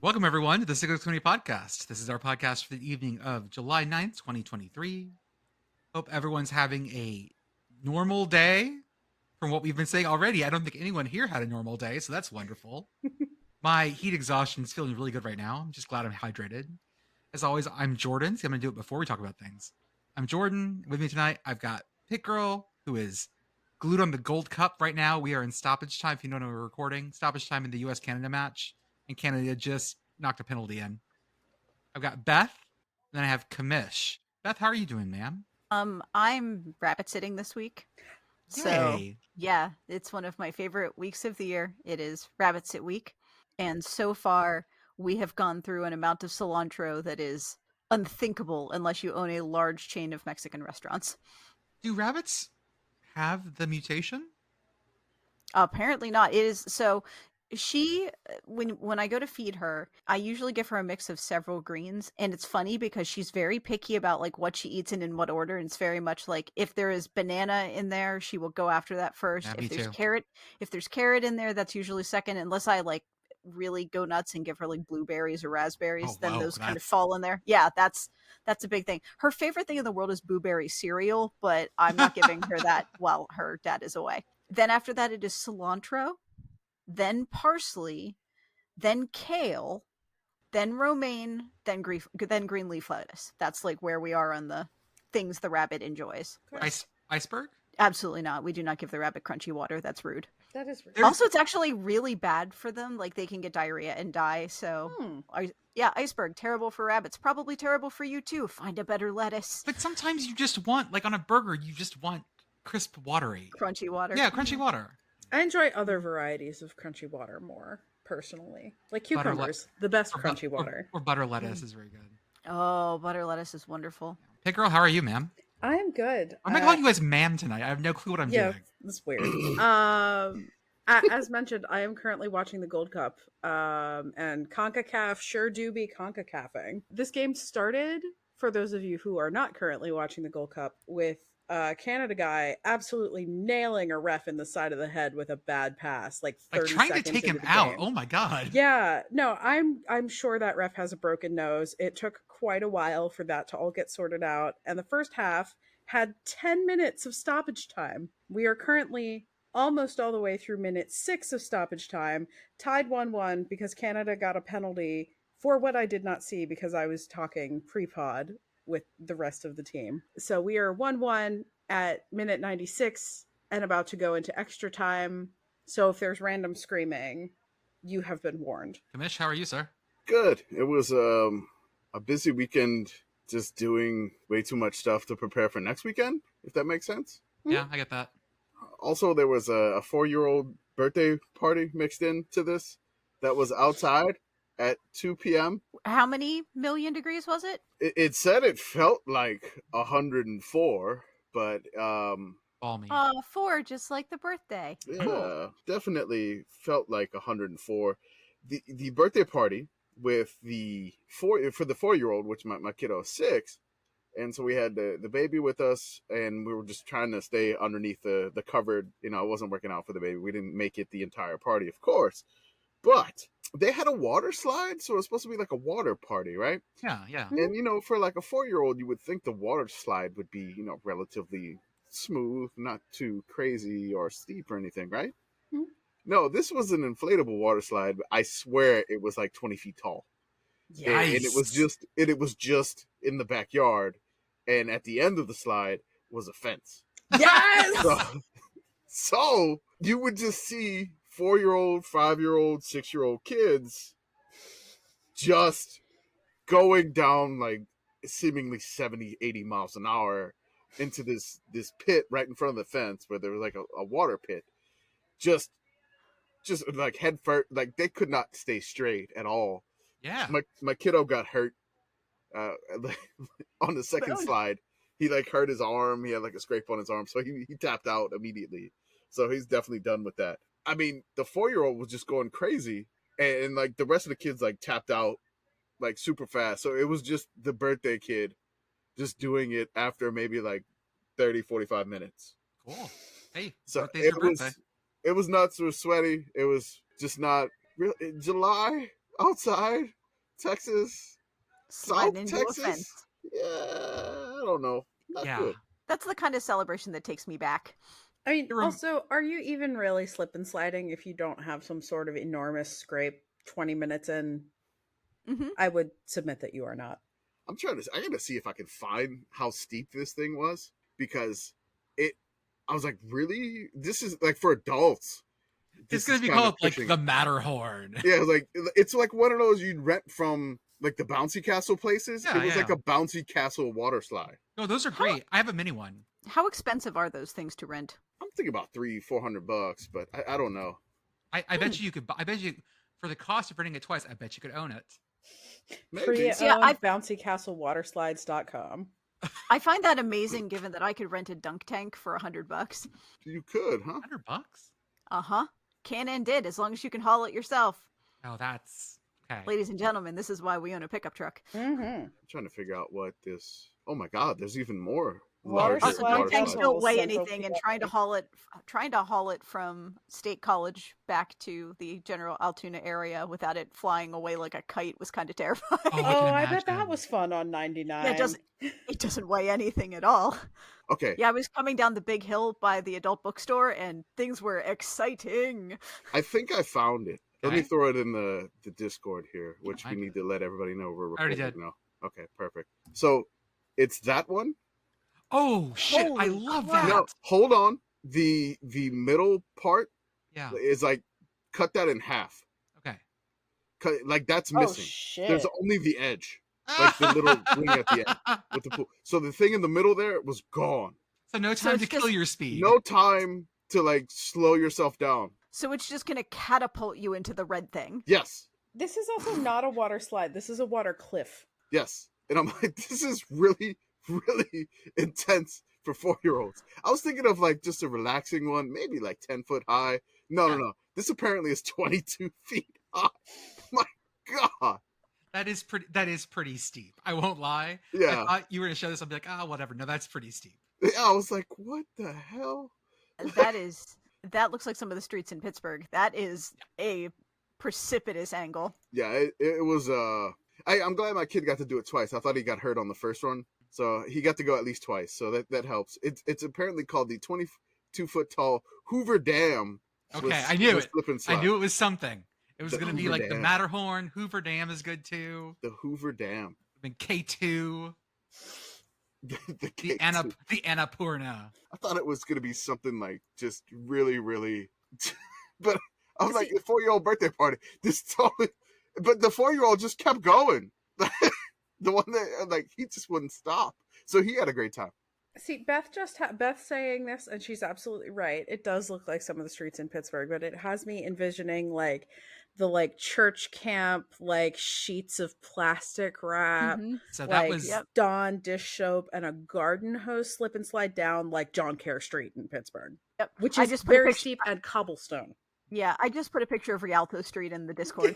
Welcome, everyone, to the Sickos Committee Podcast. This is our podcast for the evening of July 9th, 2023. Hope everyone's having a normal day. From what we've been saying already, I don't think anyone here had a normal day, so that's wonderful. My heat exhaustion is feeling really good right now. I'm just glad I'm hydrated. As always, I'm Jordan. See, I'm going to do it before we talk about things. I'm Jordan. With me tonight, I've got PittGirl, who is glued on the Gold Cup right now. We are in stoppage time. If you don't know, we're recording stoppage time in the U.S.-Canada match. And Canada just knocked a penalty in. I've got Beth, and then I have Commish. Beth, how are you doing, ma'am? I'm rabbit sitting this week. So Yay. yeah, it's one of my favorite weeks of the year. It is rabbit sit week. And so far we have gone through an amount of cilantro that is unthinkable unless you own a large chain of Mexican restaurants. Do rabbits have the mutation? Apparently not. It is so she when I go to feed her, I usually give her a mix of several greens, and it's funny because she's very picky about like what she eats and in what order. And it's very much like if there is banana in there, she will go after that first. Yeah, If me there's too. carrot in there, that's usually second, unless I like really go nuts and give her like blueberries or raspberries, Oh, then whoa, those kind of that's fall in there. Yeah, that's a big thing. Her favorite thing in the world is blueberry cereal, but I'm not giving her that while her dad is away. Then after that it is cilantro, then parsley, then kale, then romaine, then green leaf lettuce. That's like where we are on the things the rabbit enjoys. iceberg. Absolutely not. We do not give the rabbit crunchy water. That's rude. That is rude. Also, it's actually really bad for them. Like they can get diarrhea and die. So, yeah, iceberg terrible for rabbits. Probably terrible for you too. Find a better lettuce. But sometimes you just want, like on a burger, you just want crisp, watery. Crunchy water. Yeah, crunchy water. I enjoy other varieties of crunchy water more, personally. Like cucumbers, the best crunchy water. Or butter lettuce is very good. Oh, butter lettuce is wonderful. Hey, girl, how are you, ma'am? I am good. I'm not calling you guys ma'am tonight. I have no clue what I'm doing. That's weird. As mentioned, I am currently watching the Gold Cup, and CONCACAF sure do be CONCACAFing. This game started, for those of you who are not currently watching the Gold Cup, with Canada guy absolutely nailing a ref in the side of the head with a bad pass, like 30 Like trying to seconds take him into the out. game. Oh my god. Yeah, no, I'm sure that ref has a broken nose. It took quite a while for that to all get sorted out, and the first half had 10 minutes of stoppage time. We are currently almost all the way through minute 6 of stoppage time, tied 1-1 because Canada got a penalty for what I did not see because I was talking pre-pod with the rest of the team. So we are 1-1 at minute 96 and about to go into extra time. So if there's random screaming, you have been warned. Commish, how are you, sir? Good. It was a busy weekend, just doing way too much stuff to prepare for next weekend, if that makes sense. Yeah, I get that. Also, there was a 4-year-old birthday party mixed into this that was outside at 2 p.m. How many million degrees was it? It said it felt like 104, but Balmy. 4, just like the birthday. yeah, Cool. definitely felt like 104. The birthday party with the 4-year-old, which my kiddo is 6, and so we had the baby with us, and we were just trying to stay underneath the cupboard. You know, it wasn't working out for the baby. We didn't make it the entire party, of course, but they had a water slide, so it was supposed to be like a water party, right? Yeah. And you know, for like a 4-year-old, you would think the water slide would be, you know, relatively smooth, not too crazy or steep or anything, right? Mhm. No, this was an inflatable water slide, but I swear it was like 20 feet tall. And it was just in the backyard, and at the end of the slide was a fence. Yes! So you would just see 4-year-old, 5-year-old, 6-year-old kids just going down like seemingly 70, 80 miles an hour into this pit right in front of the fence where there was like a water pit. Just like head first, like they could not stay straight at all. Yeah. My kiddo got hurt on the second slide. He like hurt his arm. He had like a scrape on his arm, so he tapped out immediately. So he's definitely done with that. I mean, the 4-year-old was just going crazy, and like the rest of the kids like tapped out like super fast. So it was just the birthday kid just doing it after maybe like 30, 45 minutes. Cool. Hey, So birthday's your birthday. it was not so sweaty. It was just not real. July, outside Texas, South Sliding into a Texas. fence. Yeah, I don't know. Not Yeah. good. That's the kind of celebration that takes me back. I mean, You're- also, are you even really slip and sliding if you don't have some sort of enormous scrape 20 minutes in? Hmm. I would submit that you are not. I gotta see if I can find how steep this thing was, because I was like, really? This is like for adults. It's This gonna is be kinda called like pushing the it. Matterhorn. Yeah, it's like one of those you'd rent from like the bouncy castle places. Yeah, It was yeah. like a bouncy castle water slide. No, those are great. I have a mini one. How expensive are those things to rent? I'm thinking about $300-400, but I don't know. I bet you could. I bet you for the cost of renting it twice. I bet you could own it. Maybe. Pre-owned Yeah, I've- bouncycastlewaterslides.com. I find that amazing, given that I could rent a dunk tank for $100. You could, huh? $100. Can and did, as long as you can haul it yourself. Oh, that's okay. Ladies and gentlemen, this is why we own a pickup truck. Mm-hmm. I'm trying to figure out what this. Oh my God, there's even more. Water larger Also, slide dunk water tanks Central slides. don't weigh Central anything, and PA. trying to haul it from State College back to the general Altoona area without it flying away like a kite was kind of terrifying. Oh, Oh, can I bet that imagine. was fun on 99. Yeah, it doesn't weigh anything at all. Okay, Yeah, I was coming down the big hill by the adult bookstore, and things were exciting. I think I found it. Let me Okay. throw it in the Discord here, which we I need to let everybody know we're I already recording did. now. Okay, perfect. So it's that one. Oh shit! I Holy love crap. that. No, hold on. The middle part Yeah. is like cut that in half. Okay. Like that's Oh, missing. shit. There's only the edge. Like the little wing at the end with the pool. So the thing in the middle there was gone. So no So time it's to kill just- your speed. No time to like slow yourself down. So it's just going to catapult you into the red thing. Yes. This is also not a water slide. This is a water cliff. Yes. And I'm like, this is really, really intense for 4-year-olds. I was thinking of like just a relaxing one, maybe like 10 foot high. No. This apparently is 22 feet high. My God. That is pretty steep. I won't lie. Yeah. I thought you were gonna show this. I'll be like, whatever. No, that's pretty steep. Yeah, I was like, what the hell? That looks like some of the streets in Pittsburgh. That is a precipitous angle. Yeah, it was I'm glad my kid got to do it twice. I thought he got hurt on the first one. So he got to go at least twice. So that helps. It's apparently called the 22-foot tall Hoover Dam. Okay, I knew it. Slip and slide. I knew it was something. It was The gonna be Hoover like the Dam. Matterhorn. Hoover Dam is good too. The Hoover Dam. I mean K2, The the K2. Annapurna. I thought it was gonna be something like just really, really. But I was like, See- a 4-year-old birthday party. This totally. But the 4-year-old just kept going. The one that like he just wouldn't stop. So he had a great time. See, Beth Beth saying this, and she's absolutely right. It does look like some of the streets in Pittsburgh, but it has me envisioning like the like church camp, like sheets of plastic wrap, Mhm. So that like was Dawn dish soap, and a garden hose slip and slide down like John Kerr Street in Pittsburgh, Yep. which I is just put a very picture- steep and cobblestone. Yeah, I just put a picture of Rialto Street in the Discord.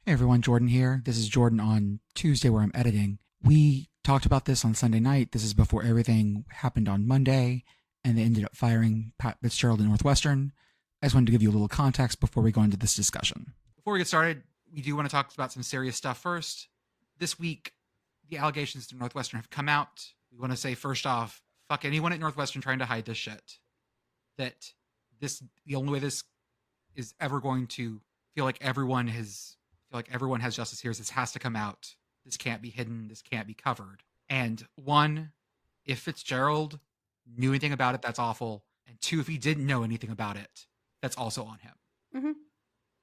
Hey everyone, Jordan here. This is Jordan on Tuesday where I'm editing. We talked about this on Sunday night. This is before everything happened on Monday and they ended up firing Pat Fitzgerald at Northwestern. I just wanted to give you a little context before we go into this discussion. Before we get started, we do want to talk about some serious stuff first. This week, the allegations to Northwestern have come out. We want to say first off, fuck anyone at Northwestern trying to hide this shit. That the only way this is ever going to feel like everyone has justice here is this has to come out. This can't be hidden. This can't be covered. And one, if Fitzgerald knew anything about it, that's awful. And two, if he didn't know anything about it, that's also on him.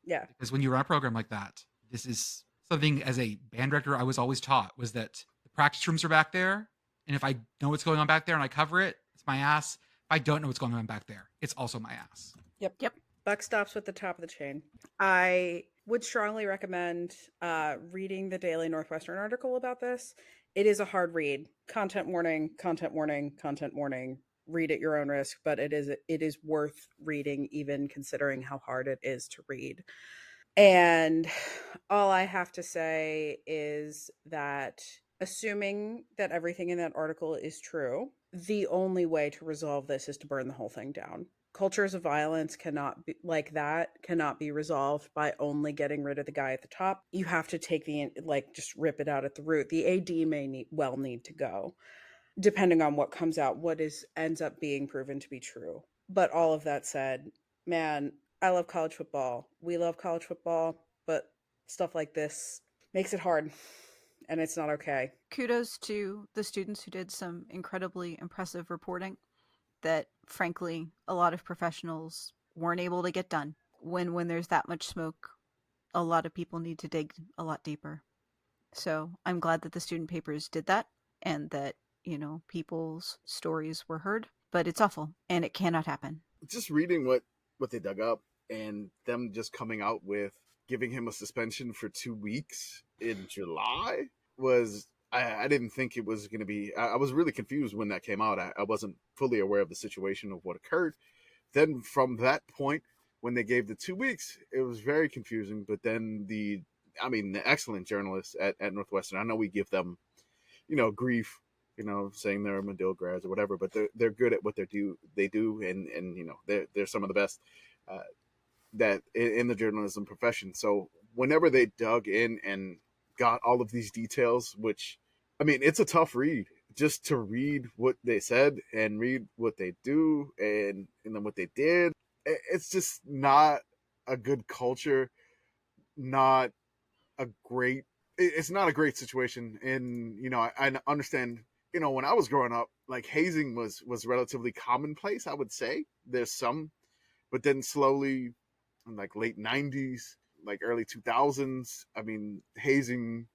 Yeah. Because when you run a program like that, this is something as a band director I was always taught was that the practice rooms are back there. And if I know what's going on back there and I cover it, it's my ass. If I don't know what's going on back there, it's also my ass. Yep. Buck stops with the top of the chain. I would strongly recommend reading the Daily Northwestern article about this. It is a hard read. Content warning, content warning, content warning. Read at your own risk, but it is worth reading, even considering how hard it is to read. And all I have to say is that assuming that everything in that article is true, the only way to resolve this is to burn the whole thing down. cultures of violence cannot be like that, cannot be resolved by only getting rid of the guy at the top. You have to take just rip it out at the root. The AD may need to go, depending on what comes out, ends up being proven to be true. But all of that said, man, I love college football. We love college football, but stuff like this makes it hard, and it's not okay. Kudos to the students who did some incredibly impressive reporting that, frankly, a lot of professionals weren't able to get done. When there's that much smoke, a lot of people need to dig a lot deeper. So I'm glad that the student papers did that, and that, people's stories were heard. But it's awful, and it cannot happen. Just reading what they dug up, and them just coming out with giving him a suspension for 2 weeks in July was, I didn't think it was going to be. I was really confused when that came out. I wasn't fully aware of the situation of what occurred. Then from that point, when they gave the 2 weeks, it was very confusing. But then the excellent journalists at Northwestern, I know we give them, grief, saying they're Medill grads or whatever, but they're good at what they do, and they're some of the best that in the journalism profession. So whenever they dug in and got all of these details, which, it's a tough read just to read what they said and read what they do and then what they did. It's just not a good culture, it's not a great situation. And, I understand, when I was growing up, like hazing was relatively commonplace, I would say. There's some, but then slowly in like late 90s, like early 2000s, hazing,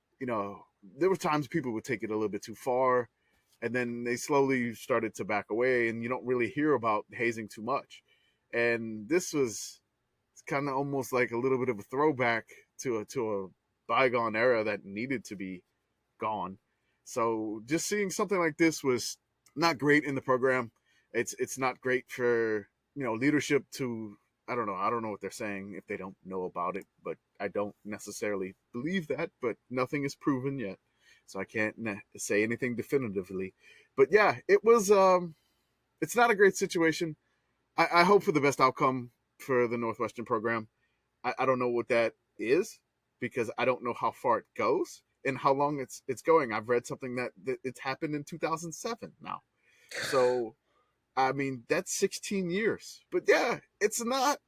there were times people would take it a little bit too far, and then they slowly started to back away, and you don't really hear about hazing too much. And this was kind of almost like a little bit of a throwback to a bygone era that needed to be gone. So just seeing something like this was not great in the program. It's not great for, leadership to, I don't know what they're saying if they don't know about it, but I don't necessarily believe that, but nothing is proven yet. So I can't say anything definitively. But yeah, it was, it's not a great situation. I hope for the best outcome for the Northwestern program. I don't know what that is, because I don't know how far it goes and how long it's going. I've read something that it's happened in 2007 now. So, that's 16 years. But yeah, it's not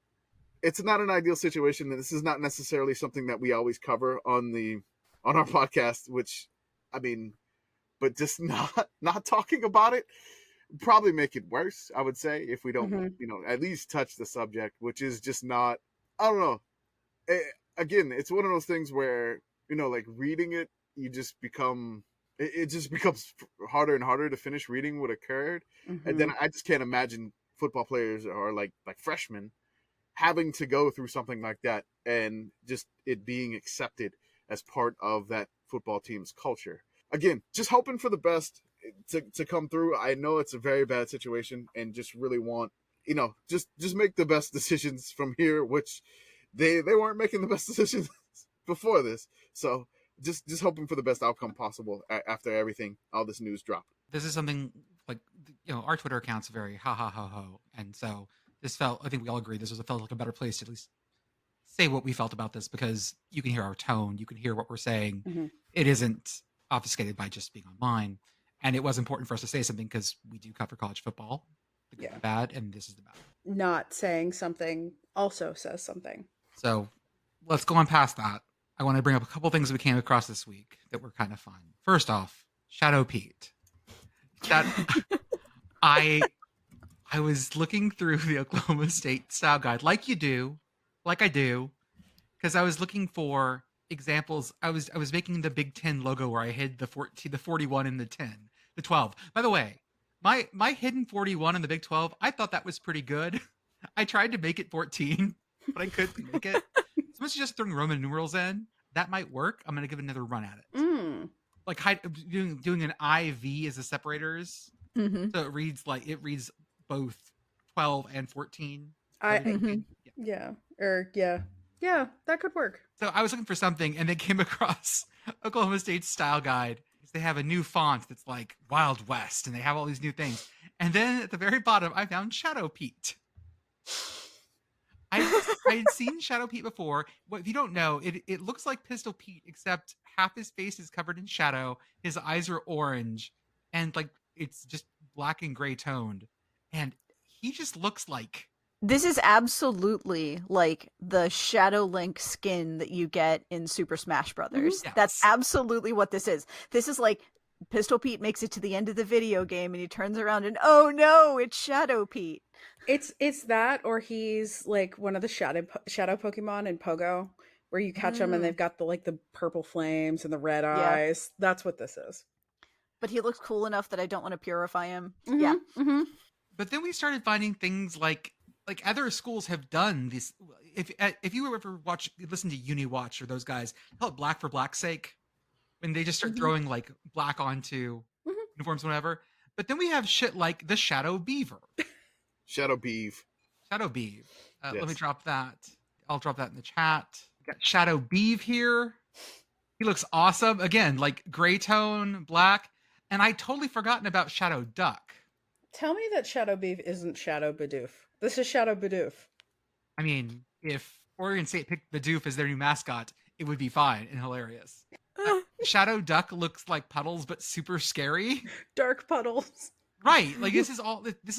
an ideal situation. This is not necessarily something that we always cover on our podcast, which, but just not talking about it probably make it worse, I would say, if we don't, at least touch the subject, which is just not, I don't know. Again, it's one of those things where, like reading it, it just becomes harder and harder to finish reading what occurred. And then I just can't imagine football players or like freshmen having to go through something like that and just it being accepted as part of that football team's culture. Again, just hoping for the best to come through. I know it's a very bad situation, and just really want, just make the best decisions from here, which they weren't making the best decisions before this. So just hoping for the best outcome possible after everything, all this news dropped. This is something like, our Twitter account's very ha ha ha ho. And so this felt, I think we all agree, felt like a better place to at least say what we felt about this, because you can hear our tone, you can hear what we're saying. It isn't obfuscated by just being online. And it was important for us to say something because we do cover college football, the good, the bad, and this is the bad. Not saying something also says something. So let's go on past that. I want to bring up a couple things we came across this week that were kind of fun. First off, Shadow Pete. That I was looking through the Oklahoma State style guide, like I do, because I was looking for examples. I was making the Big Ten logo where I hid the 41 and the 10, the 12. By the way, my hidden 41 in the Big 12, I thought that was pretty good. I tried to make it 14, but I couldn't make it. So much as just throwing Roman numerals in, that might work. I'm going to give it another run at it. Like doing an IV as the separators. So it reads both 12 and 14. Yeah, that could work. So I was looking for something, and they came across Oklahoma State's style guide. They have a new font that's like Wild West, and they have all these new things. And then at the very bottom, I found Shadow Pete. I had seen Shadow Pete before. What if you don't know? It looks like Pistol Pete, except half his face is covered in shadow. His eyes are orange, and like it's just black and gray toned, and he just looks like. This is absolutely like the Shadow Link skin that you get in Super Smash Brothers. Yes. That's absolutely what this is. This is like Pistol Pete makes it to the end of the video game and he turns around and oh no, it's Shadow Pete. It's that, or he's like one of the shadow Pokemon in Pogo, where you catch them and they've got the purple flames and the red eyes. That's what this is. But he looks cool enough that I don't want to purify him. Mm-hmm. Yeah. Mm-hmm. But then we started finding things like other schools have done this. If you ever listen to UniWatch or those guys, call it Black for Black's sake, when they just start throwing like black onto uniforms, whatever. But then we have shit like the Shadow Beaver. Shadow Beeve. Shadow Beeve. Yes. Let me drop that. I'll drop that in the chat. We got Shadow Beeve here. He looks awesome. Again, like gray tone, black. And I totally forgotten about Shadow Duck. Tell me that Shadow Beef isn't Shadow Bidoof. This is Shadow Bidoof. I mean, if Oregon State picked Bidoof as their new mascot, it would be fine and hilarious. Shadow Duck looks like Puddles, but super scary. Dark puddles. Right. Like this is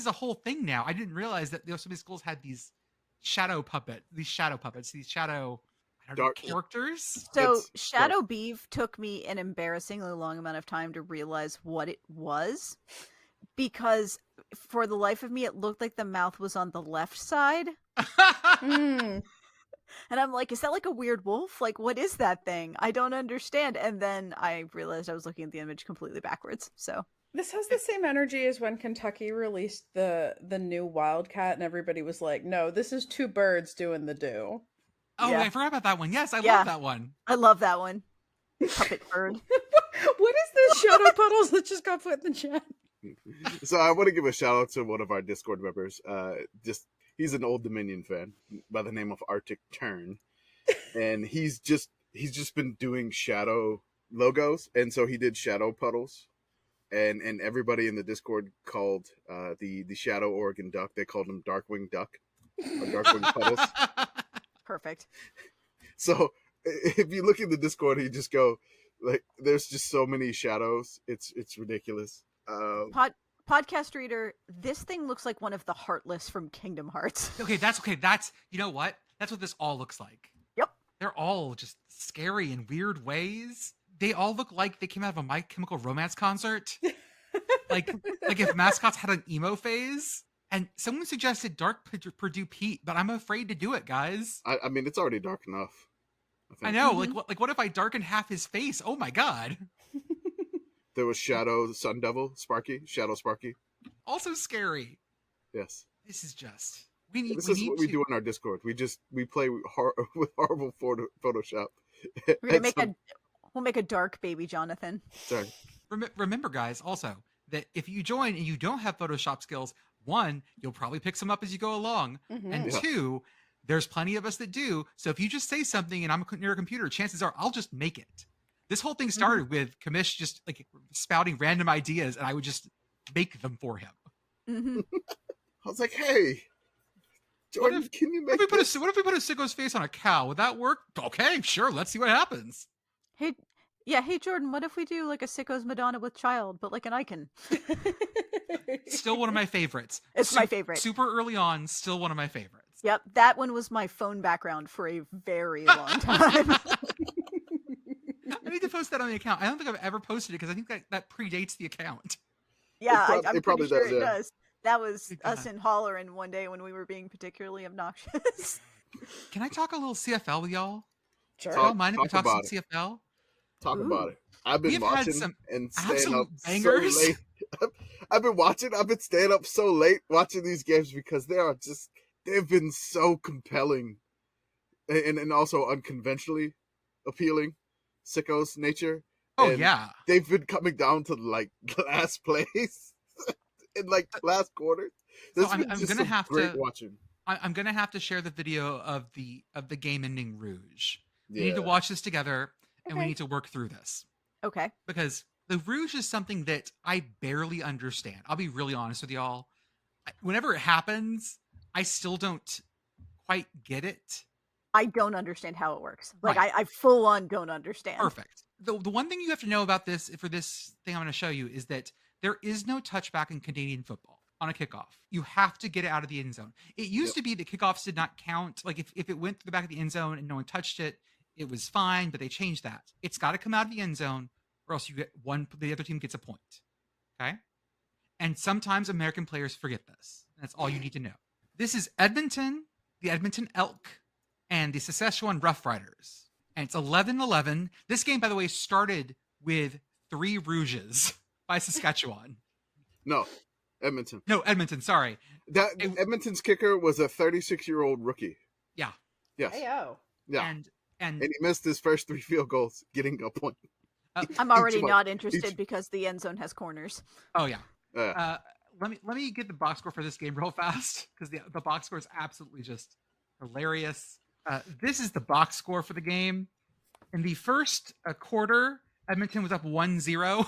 a whole thing now. I didn't realize that so many schools had these shadow puppets, these shadow Dark characters. So It's Shadow Beef took me an embarrassingly long amount of time to realize what it was. Because for the life of me, it looked like the mouth was on the left side. Mm. And I'm like, is that like a weird wolf? Like, what is that thing? I don't understand. And then I realized I was looking at the image completely backwards. So This has the same energy as when Kentucky released the new Wildcat, and everybody was like, "No, this is two birds doing the do." Oh, Yeah. I forgot about that one. Yes, I Yeah. love that one. I love that one. Puppet bird. What is this Shadow Puddles that just got put in the chat? So I want to give a shout out to one of our Discord members. He's an Old Dominion fan by the name of Arctic Turn, and he's just been doing Shadow logos, and so he did Shadow Puddles, and everybody in the Discord called the Shadow Oregon Duck. They called him Darkwing Duck or Darkwing Puddles. Perfect. So if you look in the Discord, you just go like, there's just so many shadows. It's ridiculous. Podcast reader, this thing looks like one of the Heartless from Kingdom Hearts. Okay. That's you know what? That's what this all looks like. Yep. They're all just scary in weird ways. They all look like they came out of a My Chemical Romance concert. like if mascots had an emo phase. And someone suggested Dark Purdue Pete, but I'm afraid to do it, guys. I mean, it's already dark enough. I know. What if I darken half his face? Oh my god. There was Shadow Sun Devil, Shadow Sparky. Also scary. Yes. This is just This is what we do in our Discord. We play with horrible Photoshop. We'll make a dark baby Jonathan. Sorry. Remember, guys, also that if you join and you don't have Photoshop skills, one, you'll probably pick some up as you go along, and Yeah. two, there's plenty of us that do. So if you just say something and I'm near a computer, chances are I'll just make it. This whole thing started with Commish just like spouting random ideas, and I would just make them for him. Mm-hmm. I was like, hey, Jordan, can you make What this? if we put a sicko's face on a cow? Would that work? Okay, sure. Let's see what happens. Hey Jordan, what if we do like a Sicko's Madonna with child, but like an icon? Still one of my favorites. It's my favorite. Super early on, still one of my favorites. Yep, that one was my phone background for a very long time. I need to post that on the account. I don't think I've ever posted it because I think that predates the account. Yeah, It I'm probably pretty sure does, it yeah. does. That was Big us time. in Hollerin' one day when we were being particularly obnoxious. Can I talk a little CFL with y'all? Sure. Do y'all mind if we Talk talk some about it. CFL? Talk Ooh. about it. I've been We've had watching some and staying absolute up bangers. so late. I've been staying up so late watching these games because they've been so compelling and also unconventionally appealing. Sicko's nature. Oh And yeah. they've been coming down to like last place in like last quarter. So This I'm gonna have great to- watching. I'm gonna have to share the video of the game ending Rouge. We Yeah. need to watch this together, and we Okay. need to work through this Okay. because the Rouge is something that I barely understand. I'll be really honest with y'all. Whenever it happens, I still don't quite get it. I don't understand how it works. Like, Right. I full on don't understand. Perfect. The one thing you have to know about this for this thing I'm going to show you is that there is no touchback in Canadian football on a kickoff. You have to get it out of the end zone. It used to be that kickoffs did not count. Like if it went to the back of the end zone and no one touched it, it was fine, but they changed that. It's got to come out of the end zone or else you get the other team gets a point. Okay? And sometimes American players forget this. That's all you need to know. This is Edmonton, the Edmonton Elk, and the Saskatchewan Roughriders. And it's 11-11. This game, by the way, started with 3 rouges by Saskatchewan. No, Edmonton. No, Edmonton, sorry. Edmonton's kicker was a 36-year-old rookie. Yeah. Yes. Ayo. Yeah. And he missed his first 3 field goals, getting a point. I'm already not interested because the end zone has corners. Oh, yeah. Let me get the box score for this game real fast because the box score is absolutely just hilarious. This is the box score for the game. In the first quarter, Edmonton was up 1-0.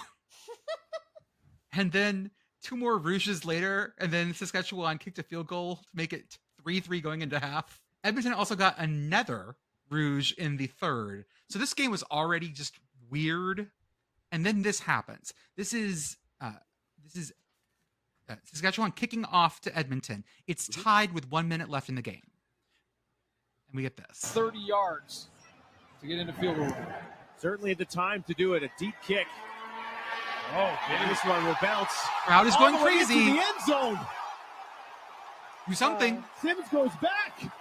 And then 2 more rouges later, and then Saskatchewan kicked a field goal to make it 3-3 going into half. Edmonton also got another rouge in the third. So this game was already just weird. And then this happens. This is Saskatchewan kicking off to Edmonton. It's tied with 1 minute left in the game. And we get this. 30 yards to get into field goal. Certainly the time to do it. A deep kick. Oh, maybe this one will bounce. Crowd is going All the way crazy. into the end zone. Do something. Simmons goes back.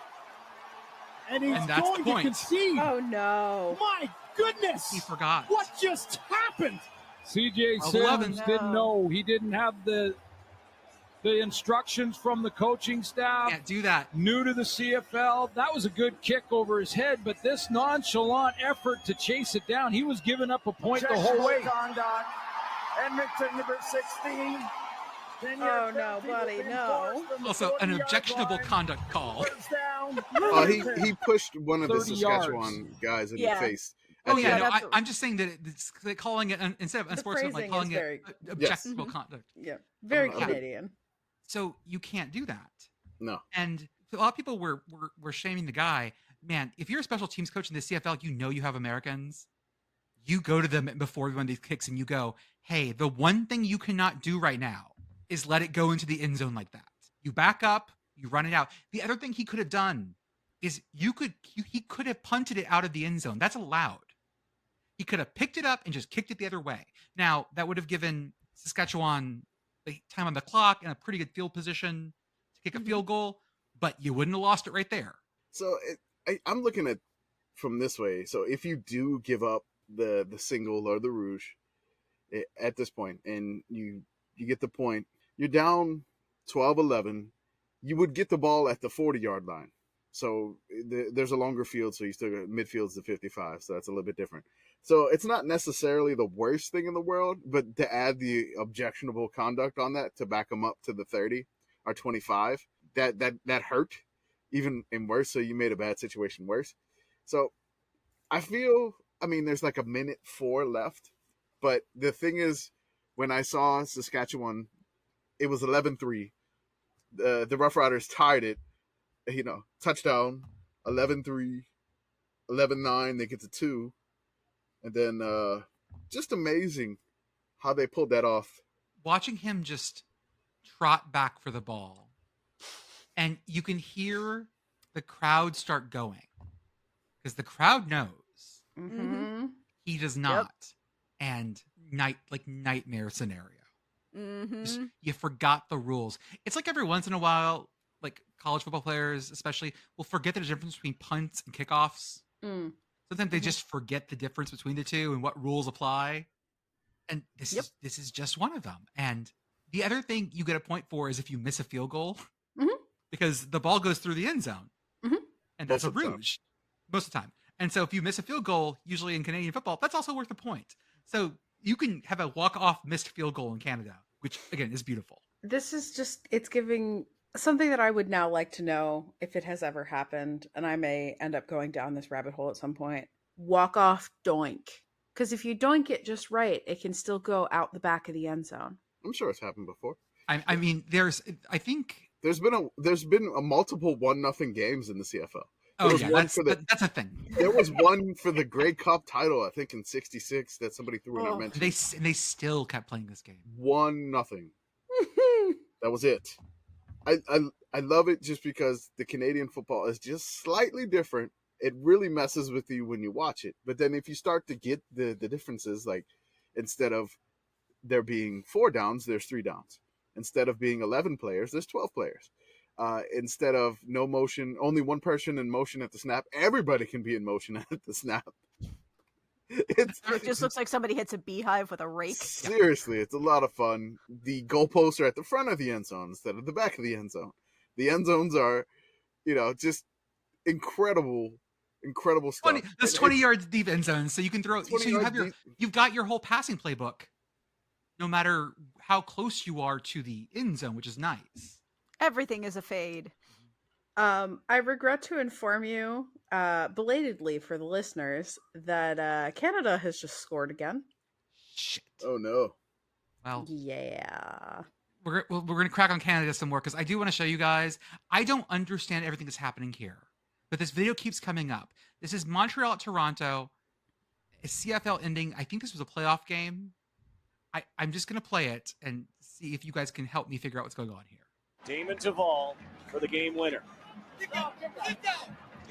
And he's And that's the going to point. concede. Oh no. My goodness. He forgot. What just happened? CJ 12-11. Simmons didn't know. He didn't have the instructions from the coaching staff. Can't do that. New to the CFL. That was a good kick over his head, but this nonchalant effort to chase it down, he was giving up a point the whole way. Conduct. Edmonton number 16. Oh no, buddy, no. Also, an objectionable conduct call. He pushed one of the 30 Saskatchewan guys in the face. Oh At yeah, the no, end. I'm just saying that it's like calling it instead of unsportsmanlike, phrasing calling is very- it objectionable conduct. Yeah. Very Okay. Canadian. So you can't do that. No. And a lot of people were shaming the guy. Man, if you're a special teams coach in the CFL, you know you have Americans. You go to them before one of these kicks and you go, hey, the one thing you cannot do right now is let it go into the end zone like that. You back up, you run it out. The other thing he could have done is he could have punted it out of the end zone. That's allowed. He could have picked it up and just kicked it the other way. Now, that would have given Saskatchewan the time on the clock and a pretty good field position to kick a field goal, but you wouldn't have lost it right there. So I'm looking at from this way. So if you do give up the single or the rouge at this point and you get the point, you're down 12-11, you would get the ball at the 40-yard line. So there's a longer field, so you still got midfield's the 55, so that's a little bit different. So it's not necessarily the worst thing in the world, but to add the objectionable conduct on that to back them up to the 30 or 25, that hurt even in worse. So you made a bad situation worse. So I feel, there's like 1:04 left, but the thing is, when I saw Saskatchewan, it was 11-3. The Rough Riders tied it, touchdown, 11-3, 11-9, they get to 2. And then just amazing how they pulled that off. Watching him just trot back for the ball, and you can hear the crowd start going because the crowd knows Mm-hmm. he does not. And nightmare scenario. Just, you forgot the rules. It's like every once in a while, like college football players especially will forget the difference between punts and kickoffs. Sometimes they just forget the difference between the two and what rules apply. And this is just one of them. And the other thing you get a point for is if you miss a field goal, because the ball goes through the end zone, and that's a rouge most of the time. And so if you miss a field goal, usually in Canadian football, that's also worth a point. So you can have a walk-off missed field goal in Canada, which again is beautiful. This is just, it's giving something that I would now like to know if it has ever happened, and I may end up going down this rabbit hole at some point. Walk off doink. Because if you doink it just right, it can still go out the back of the end zone. I'm sure it's happened before. I think There's been a multiple 1-0 games in the CFL. Oh yeah, that's a thing. There was one for the Grey Cup title, I think in '66, that somebody threw in our mention. They still kept playing this game. 1-0. That was it. I love it just because the Canadian football is just slightly different. It really messes with you when you watch it. But then if you start to get the differences, like instead of there being 4 downs, there's 3 downs. Instead of being 11 players, there's 12 players. Instead of no motion, only one person in motion at the snap, everybody can be in motion at the snap. It just looks like somebody hits a beehive with a rake. Seriously, it's a lot of fun. The goalposts are at the front of the end zone instead of the back of the end zone. The end zones are, just incredible stuff. There's 20 yards deep end zones, so you can throw. So you've got your whole passing playbook, no matter how close you are to the end zone, which is nice. Everything is a fade. I regret to inform you, belatedly for the listeners, that Canada has just scored again. Shit. Oh no. Well. Yeah. We're going to crack on Canada some more because I do want to show you guys. I don't understand everything that's happening here, but this video keeps coming up. This is Montreal at Toronto. A CFL ending. I think this was a playoff game. I'm just going to play it and see if you guys can help me figure out what's going on here. Damon Duvall for the game winner.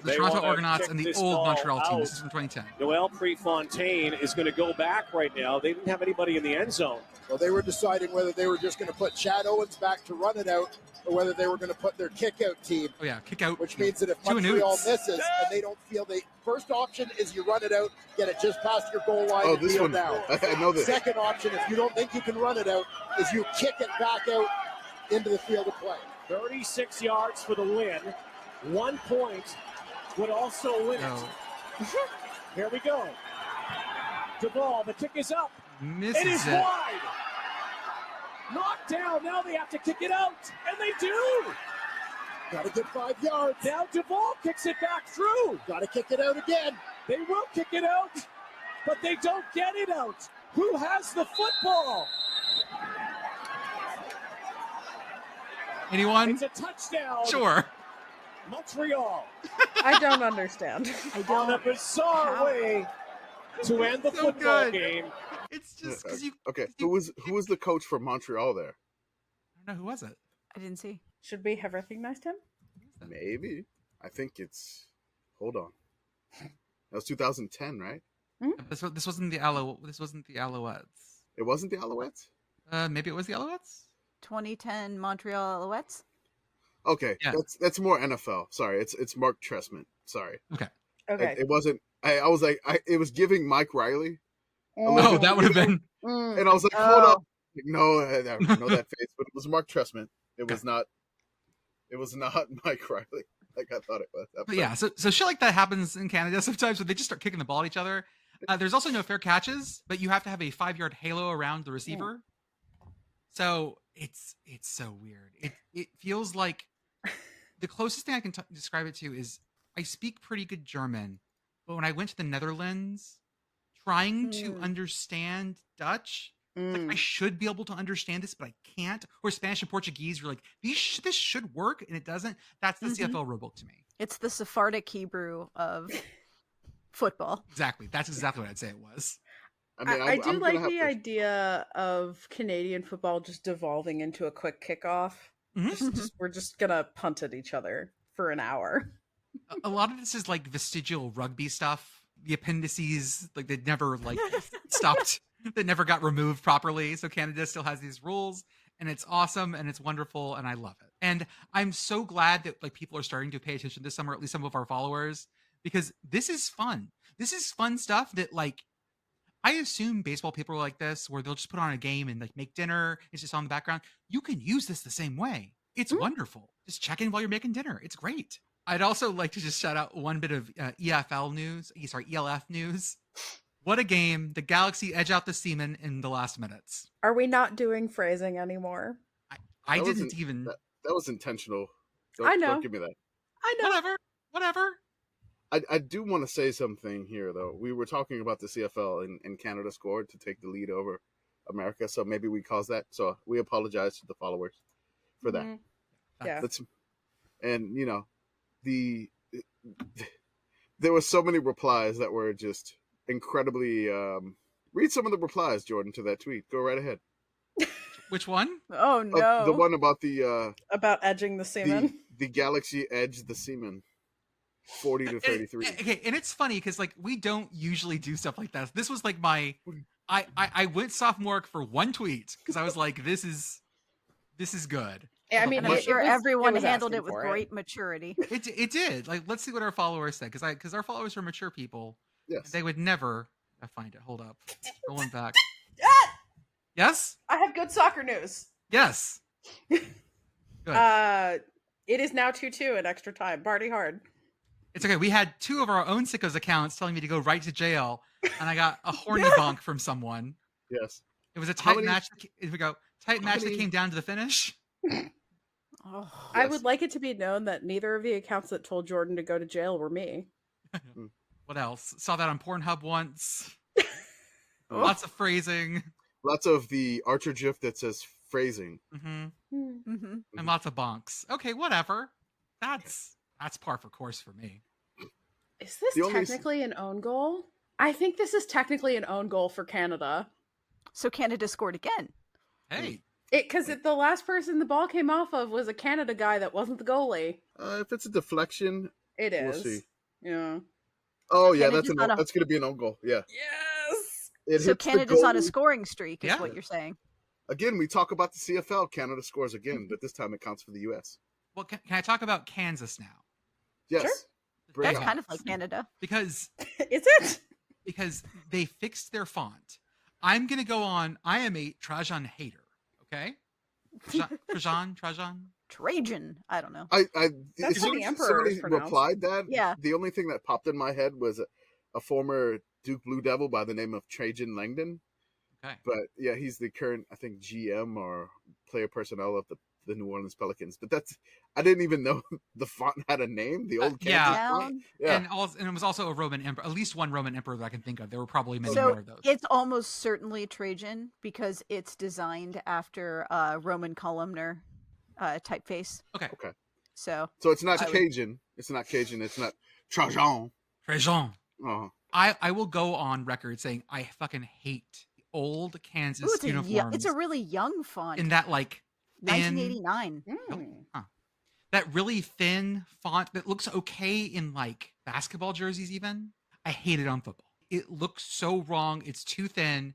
The Toronto Argonauts and the old Montreal team. This is from 2010. Noel Prefontaine is going to go back right now. They didn't have anybody in the end zone. Well, they were deciding whether they were just going to put Chad Owens back to run it out or whether they were going to put their kick-out team. Oh, yeah, kick-out. Which means that if Montreal misses and they don't feel first option is you run it out, get it just past your goal line and kneel down. I know this. Second option, if you don't think you can run it out, is you kick it back out into the field of play. 36 yards for the win. 1 point would also win it. Here we go. Duvall, the kick is up. Misses it is wide. Knocked down. Now they have to kick it out. And they do. Got to get 5 yards. Now Duvall kicks it back through. Got to kick it out again. They will kick it out, but they don't get it out. Who has the football? Anyone? It's a touchdown. Sure. Montreal. I don't understand. On a bizarre way to end the football game. It's just because you. Okay, who was the coach for Montreal there? I don't know, who was it? I didn't see. Should we have recognized him? Maybe. I think it's. Hold on. That was 2010, right? Mm-hmm. This wasn't the Alouettes. It wasn't the Alouettes? Maybe it was the Alouettes. 2010 Montreal Alouettes. Okay, yeah. That's more NFL. Sorry, it's Mark Trestman. Sorry. Okay. It wasn't. I was like, it was giving Mike Riley. Oh, that would have been. And I was like, hold up. No, I know that face, but it was Mark Trestman. It was not. It was not Mike Riley, like I thought it was. But yeah, so shit like that happens in Canada sometimes, where they just start kicking the ball at each other. There's also no fair catches, but you have to have a 5-yard halo around the receiver. So it's so weird. It feels like the closest thing I can describe it to is I speak pretty good German, but when I went to the Netherlands, trying to understand Dutch, like I should be able to understand this, but I can't. Or Spanish and Portuguese, you're like, this should work, and it doesn't. That's the CFL rulebook to me. It's the Sephardic Hebrew of football. Exactly. That's exactly what I'd say it was. I mean, I do like the idea of Canadian football just devolving into a quick kickoff. We're just gonna punt at each other for an hour. A lot of this is like vestigial rugby stuff. The appendices, like they never stopped. That never got removed properly. So Canada still has these rules, and it's awesome and it's wonderful, and I love it. And I'm so glad that like people are starting to pay attention this summer, at least some of our followers, because this is fun. This is fun stuff that like I assume baseball people are like this, where they'll just put on a game and like make dinner. It's just on the background. You can use this the same way. It's wonderful. Just check in while you're making dinner. It's great. I'd also like to just shout out one bit of ELF news. What a game. The Galaxy edge out the Seamen in the last minutes. Are we not doing phrasing anymore? I didn't even... That was intentional. I know. Don't give me that. I know. Whatever. I do want to say something here, though. We were talking about the CFL, and Canada scored to take the lead over America, so maybe we caused that. So we apologize to the followers for that. Yeah. And there were so many replies that were just incredibly. Read some of the replies, Jordan, to that tweet. Go right ahead. Which one? Oh no. The one about the About edging the semen. the Galaxy Edge the semen. 40 to 33. Okay, and it's funny because like we don't usually do stuff like that. This was like my I went sophomoric for one tweet because I was like, this is good. I mean, And I'm sure everyone handled asking it with for great maturity. It did. Like, let's see what our followers said because our followers are mature people. Yes. They would never. I find it. Hold up. Going back. Ah! Yes. I have good soccer news. Yes. Good. It is now 2-2 in extra time. Party hard. It's okay. We had 2 of our own sickos accounts telling me to go right to jail, and I got a horny bonk from someone. Yes. It was a tight match. Here we go. Tight match that came down to the finish. Oh, I would like it to be known that neither of the accounts that told Jordan to go to jail were me. What else? Saw that on Pornhub once. Lots of phrasing. Lots of the Archer GIF that says phrasing. And lots of bonks. Okay, whatever. That's par for course for me. Is this technically an own goal? I think this is technically an own goal for Canada. so Canada scored again. Hey. Because the last person the ball came off of was a Canada guy that wasn't the goalie. If it's a deflection, It is. we'll see. Yeah. Oh yeah, Canada's that's going to be an own goal. Yeah. Yes. So Canada's on a scoring streak, is what you're saying. Again, we talk about the CFL. Canada scores again, but this time it counts for the U.S. Well, can I talk about Kansas now? Yes. Sure. That's kind of like Canada. Because is it? Because they fixed their font. I'm gonna go on. I am a Trajan hater. Okay. Trajan. Trajan. I don't know. That's how the emperor is pronounced. Replied that. Yeah. The only thing that popped in my head was a former Duke Blue Devil by the name of Trajan Langdon. Okay. But yeah, he's the current, I think, GM or player personnel of the New Orleans Pelicans. But I didn't even know the font had a name. The old Kansas font. Yeah. And it was also a Roman emperor, at least one Roman emperor that I can think of. There were probably many So more of those. it's almost certainly Trajan because it's designed after Roman columnar typeface. Okay. So it's not Cajun. It's not Cajun. It's not Trajan. Trajan. Uh-huh. I will go on record saying I fucking hate the old Kansas uniforms. It's a really young font. In that like thin, 1989. that really thin font that looks okay in like basketball jerseys even. I hate it on football. It looks so wrong. It's too thin.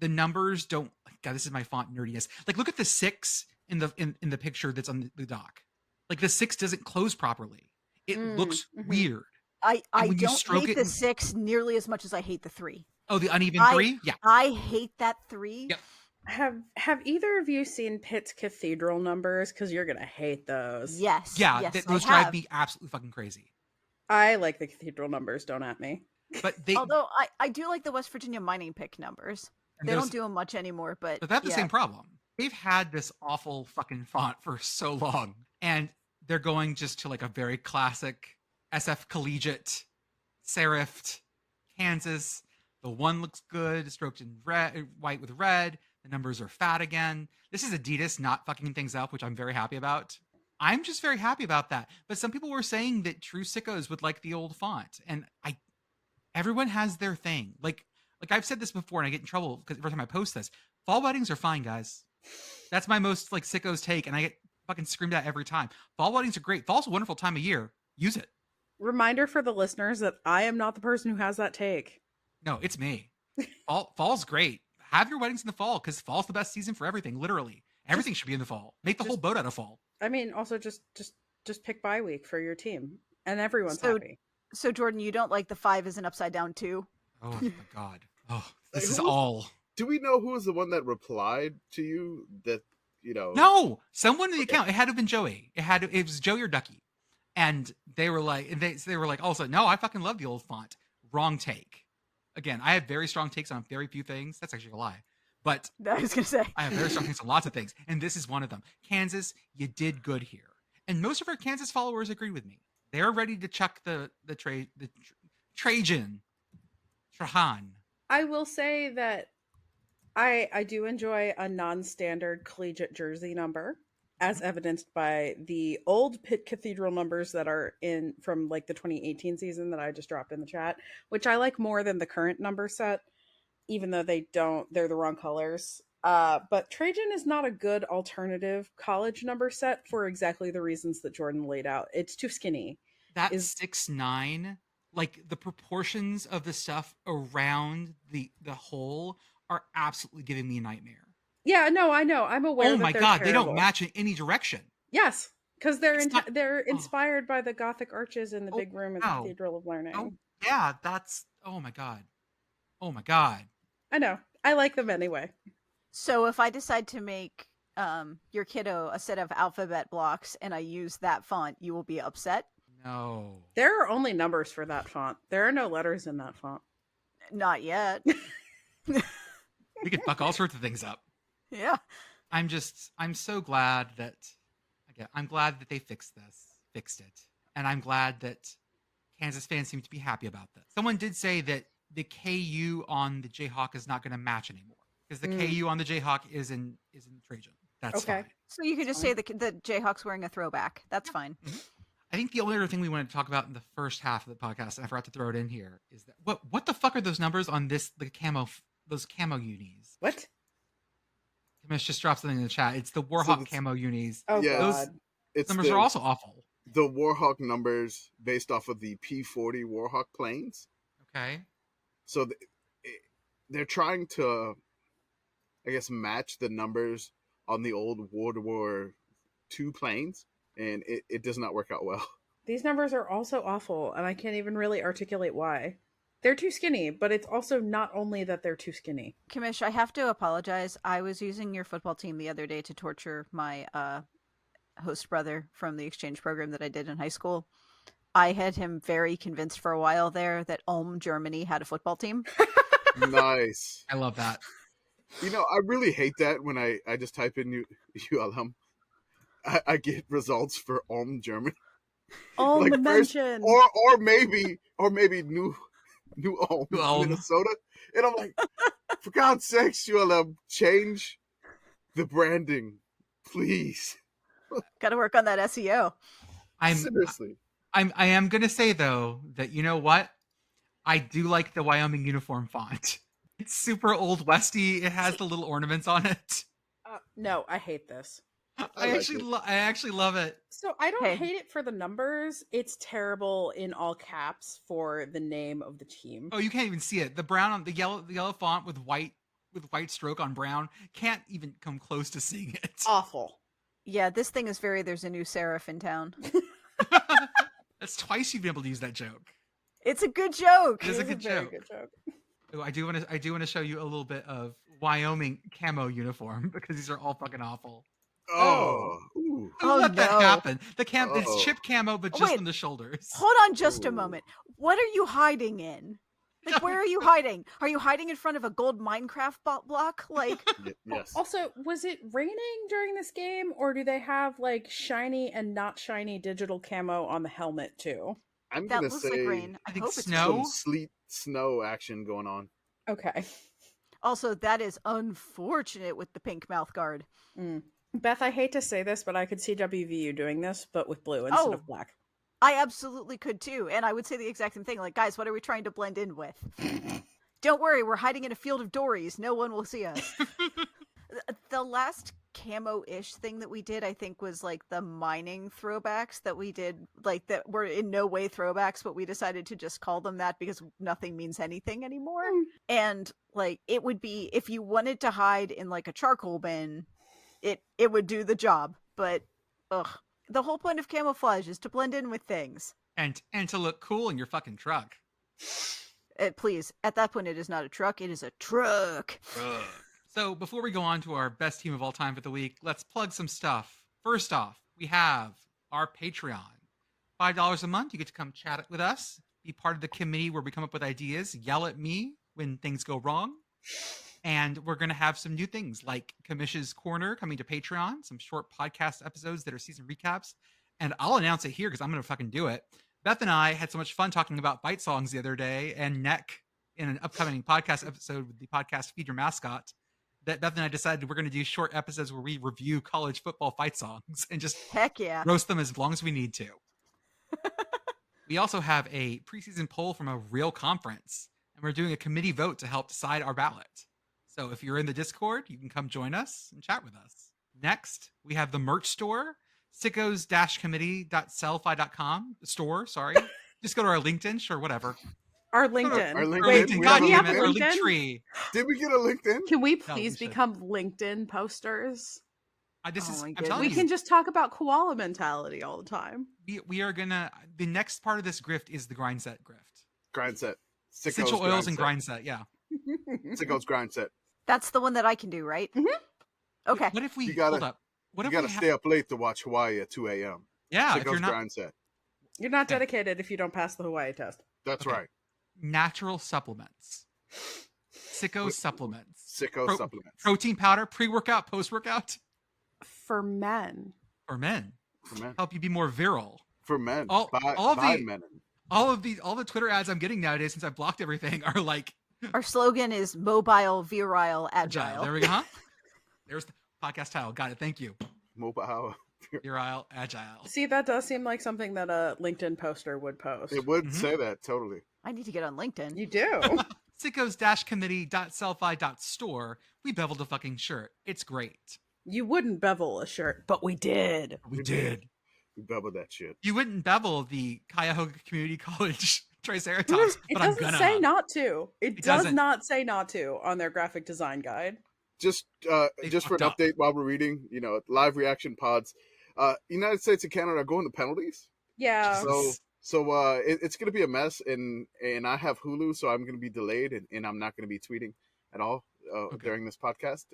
The numbers don't. God, this is my font nerdiness. Like, look at the 6 in the picture that's on the doc. Like the 6 doesn't close properly. It looks weird. I don't hate the 6 nearly as much as I hate the 3. Oh, the uneven 3? Yeah. I hate that 3. Yep. Have either of you seen Pitt's cathedral numbers? Because you're gonna hate those. Yes. Yeah, yes, those drive me absolutely fucking crazy. I like the cathedral numbers. Don't at me. But although I do like the West Virginia mining pick numbers. They don't do them much anymore, but they have the same problem. They've had this awful fucking font for so long, and they're going just to like a very classic SF collegiate serifed Kansas. The one looks good, stroked in red, white with red. The numbers are fat again. This is Adidas not fucking things up, which I'm very happy about. I'm just very happy about that. But some people were saying that true sickos would like the old font, and everyone has their thing. Like I've said this before, and I get in trouble because every time I post this. Fall weddings are fine, guys. That's my most like sickos take, and I get fucking screamed at every time. Fall weddings are great. Fall's a wonderful time of year. Use it. Reminder for the listeners that I am not the person who has that take. No, it's me. Fall's great. Have your weddings in the fall because fall's the best season for everything. Literally, everything should be in the fall. Make the whole boat out of fall. I mean, also just pick bye week for your team, and everyone's happy. So Jordan, you don't like the 5 is an upside down 2? Oh my god! Oh, this is all. Do we know who was the one that replied to you? That No, someone in the account. It had to have been Joey. It was Joey or Ducky, and they were like, also, no, I fucking love the old font. Wrong take. Again, I have very strong takes on very few things. That's actually a lie. But I was going to say. I have very strong takes on lots of things. And this is one of them. Kansas, you did good here. And most of our Kansas followers agree with me. They're ready to chuck the Trajan. I will say that I do enjoy a non-standard collegiate jersey number. as evidenced by the old Pitt Cathedral numbers that are in from like the 2018 season that I just dropped in the chat, which I like more than the current number set, even though they're the wrong colors. But Trajan is not a good alternative college number set for exactly the reasons that Jordan laid out. It's too skinny. That 6'9", like the proportions of the stuff around the hole are absolutely giving me a nightmare. Yeah, no, I know. I'm aware. Oh that my they're god, terrible. they don't match in any direction. Yes, because they're It's they're inspired by the Gothic arches in the big room at the wow. Cathedral of Learning. Oh yeah, that's oh my god. I know. I like them anyway. So if I decide to make your kiddo a set of alphabet blocks and I use that font, you will be upset? No. There are only numbers for that font. There are no letters in that font. Not yet. We could fuck all sorts of things up. Yeah. I'm so glad that I'm glad that they fixed it. And I'm glad that Kansas fans seem to be happy about this. Someone did say that the KU on the Jayhawk is not going to match anymore because the KU on the Jayhawk is in Trajan. That's okay. fine. So you could just say the Jayhawks wearing a throwback. That's fine. Mm-hmm. I think the only other thing we wanted to talk about in the first half of the podcast, and I forgot to throw it in here, is that what the fuck are those numbers on those camo unis? What? Commish just dropped something in the chat. It's the Warhawk camo unis. Oh Yeah, god. Those numbers are also awful. The Warhawk numbers based off of the P-40 Warhawk planes. Okay. So they're trying to, I guess, match the numbers on the old World War II planes, and it does not work out well. These numbers are also awful, and I can't even really articulate why. They're too skinny, but it's also not only that they're too skinny. Commish, I have to apologize. I was using your football team the other day to torture my host brother from the exchange program that I did in high school. I had him very convinced for a while there that Ulm, Germany had a football team. Nice. I love that. You know, I really hate that when I just type in ULM. I get results for Ulm, Germany. Ulm like mention. Or maybe New Ulm, Ulm, Minnesota. And I'm like, for God's sakes, ULM, change the branding, please. Got to work on that SEO. Seriously. I am gonna say though that you know what? I do like the Wyoming uniform font. It's super old westy. It has the little ornaments on it. No, I hate this. I actually love it. So I don't hate it for the numbers. It's terrible in all caps for the name of the team. Oh, you can't even see it. The brown on the yellow font with white stroke on brown can't even come close to seeing it. Awful. Yeah, this thing is there's a new serif in town. That's twice you've been able to use that joke. It's a good joke. It is a good very joke. good joke. Oh, I do want to show you a little bit of Wyoming camo uniform because these are all fucking awful. Oh. Ooh. Let that happen. Oh. It's chip camo, but just on the shoulders. Hold on just a moment. What are you hiding in? Like, where are you hiding? Are you hiding in front of a gold Minecraft block? Like, yes. Also, was it raining during this game, or do they have like shiny and not shiny digital camo on the helmet too? I'm that gonna looks say like rain. I think hope it's snow. rain. some sleet snow action going on. Okay. Also, that is unfortunate with the pink mouth guard. Beth, I hate to say this, but I could see WVU doing this, but with blue instead of black. I absolutely could too. And I would say the exact same thing. Like, guys, what are we trying to blend in with? Don't worry, we're hiding in a field of dories. No one will see us. The last camo-ish thing that we did, I think, was like the mining throwbacks that we did, like that were in no way throwbacks, but we decided to just call them that because nothing means anything anymore. And like, it would be, if you wanted to hide in like a charcoal bin, it would do the job. But the whole point of camouflage is to blend in with things and to look cool in your fucking truck. Please, at that point, it is not a truck; it is a truck. So before we go on to our best team of all time for the week, let's plug some stuff. First off, we have our Patreon. $5 a month, you get to come chat with us, be part of the committee where we come up with ideas, yell at me when things go wrong. And we're going to have some new things like Commish's Corner coming to Patreon, some short podcast episodes that are season recaps. And I'll announce it here because I'm going to fucking do it. Beth and I had so much fun talking about bite songs the other day, and Neck in an upcoming podcast episode with the podcast Feed Your Mascot. that Beth and I decided we're going to do short episodes where we review college football fight songs and just Heck yeah. roast them as long as we need to. We also have a preseason poll from a real conference, and we're doing a committee vote to help decide our ballot. So if you're in the Discord, you can come join us and chat with us. Next, we have the merch store, sickos-committee.sellfy.com store, sorry. Just go to our LinkedIn, sure, whatever. Our LinkedIn. Our LinkedIn. Wait, LinkedIn. We God have a damn LinkedIn? it, our LinkedIn? link tree. Did we get a LinkedIn? Can we No, please we should. become LinkedIn posters? This is, Oh my I'm goodness. telling We you, can just talk about koala mentality all the time. we are gonna, the next part of this grift is the grind set grift. Grind set. Sickos Essential oils and set. grind set, yeah. Sickos grind set. That's the one that I can do, right? Mhm. Okay. What if we, You gotta- hold up. What You if gotta we stay up late to watch Hawaii at 2 a.m. yeah, if Sickos you're not, grind set. You're not Okay. dedicated if you don't pass the Hawaii test. That's Okay. right. natural supplements. Sicko supplements. Sicko supplements. Protein powder, pre-workout, post-workout For men. for men. For men. Help you be more virile. For men. All of by the- men. All the Twitter ads I'm getting nowadays since I've blocked everything are like Our slogan is mobile, virile, agile. agile. There we go. Huh? There's the podcast title. Got it. Thank you. Mobile. Virile, agile. See, that does seem like something that a LinkedIn poster would post. It would Mhm. say that, totally. I need to get on LinkedIn. You do. Sickos-committee.sellfy.store. We beveled a fucking shirt. It's great. You wouldn't bevel a shirt, but we did. We We did. We beveled that shit. You wouldn't bevel the Cuyahoga Community College Triceratops, It but I'm doesn't gonna. say not to. It does doesn't. not say not to on their graphic design guide. Just They just for an fucked up. update while we're reading, live reaction pods. United States and Canada are going to penalties. Yeah. So it's going to be a mess, and I have Hulu, so I'm going to be delayed, and I'm not going to be tweeting at all during this podcast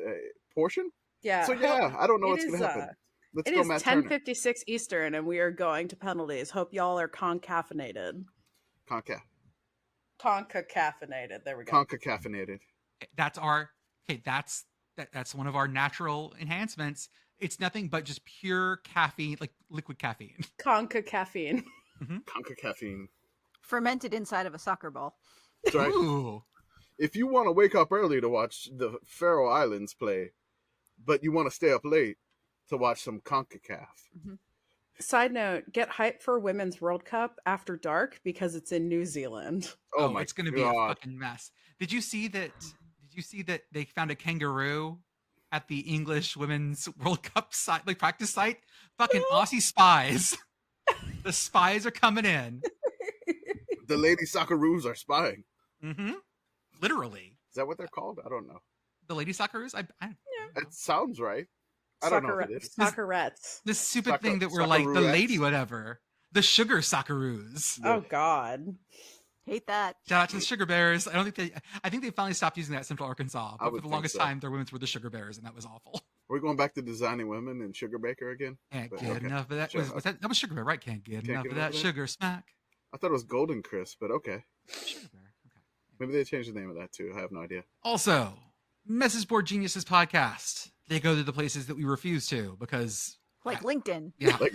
portion. Yeah. So yeah, I don't know It what's going is, to happen. Let's It go, is Matt Turner. 10:56 Eastern, and we are going to penalties. Hope y'all are concaffeinated. Concaffeinated. There we go. Concaffeinated. That's one of our natural enhancements. It's nothing but just pure caffeine, like liquid caffeine. Concacaffeine. Concacaffeine. Fermented inside of a soccer ball. That's right. Ooh. If you want to wake up early to watch the Faroe Islands play, but you want to stay up late to watch some CONCACAF. Side note, get hype for Women's World Cup after dark because it's in New Zealand. Oh my it's going to be a God. fucking mess. Did you see that they found a kangaroo at the English Women's World Cup site, like practice site? Fucking Aussie spies. The spies are coming in. The Lady Socceroos are spying. Mm-hmm. Literally. Is that what they're called? I don't know. The Lady Socceroos? It sounds right. I don't know if it is. Soccerettes. This stupid thing that we're like, the Socceroos. lady whatever. The Sugar Socceroos. Oh God. Hate that. Shout out to the Sugar Bears. I think they finally stopped using that in Central Arkansas. I But for would the think longest so. time, their women's were the Sugar Bears, and that was awful. We're going back to designing women and Sugar Baker again. Can't But, get okay. enough of that. Sure. That was Sugar Bear, right? Can't get enough of that sugar smack. I thought it was Golden Crisp, but okay. Sugar Bear. Okay. Maybe they changed the name of that too. I have no idea. Also, Message Board Geniuses podcast. They go to the places that we refuse to because Like LinkedIn. yeah, Like,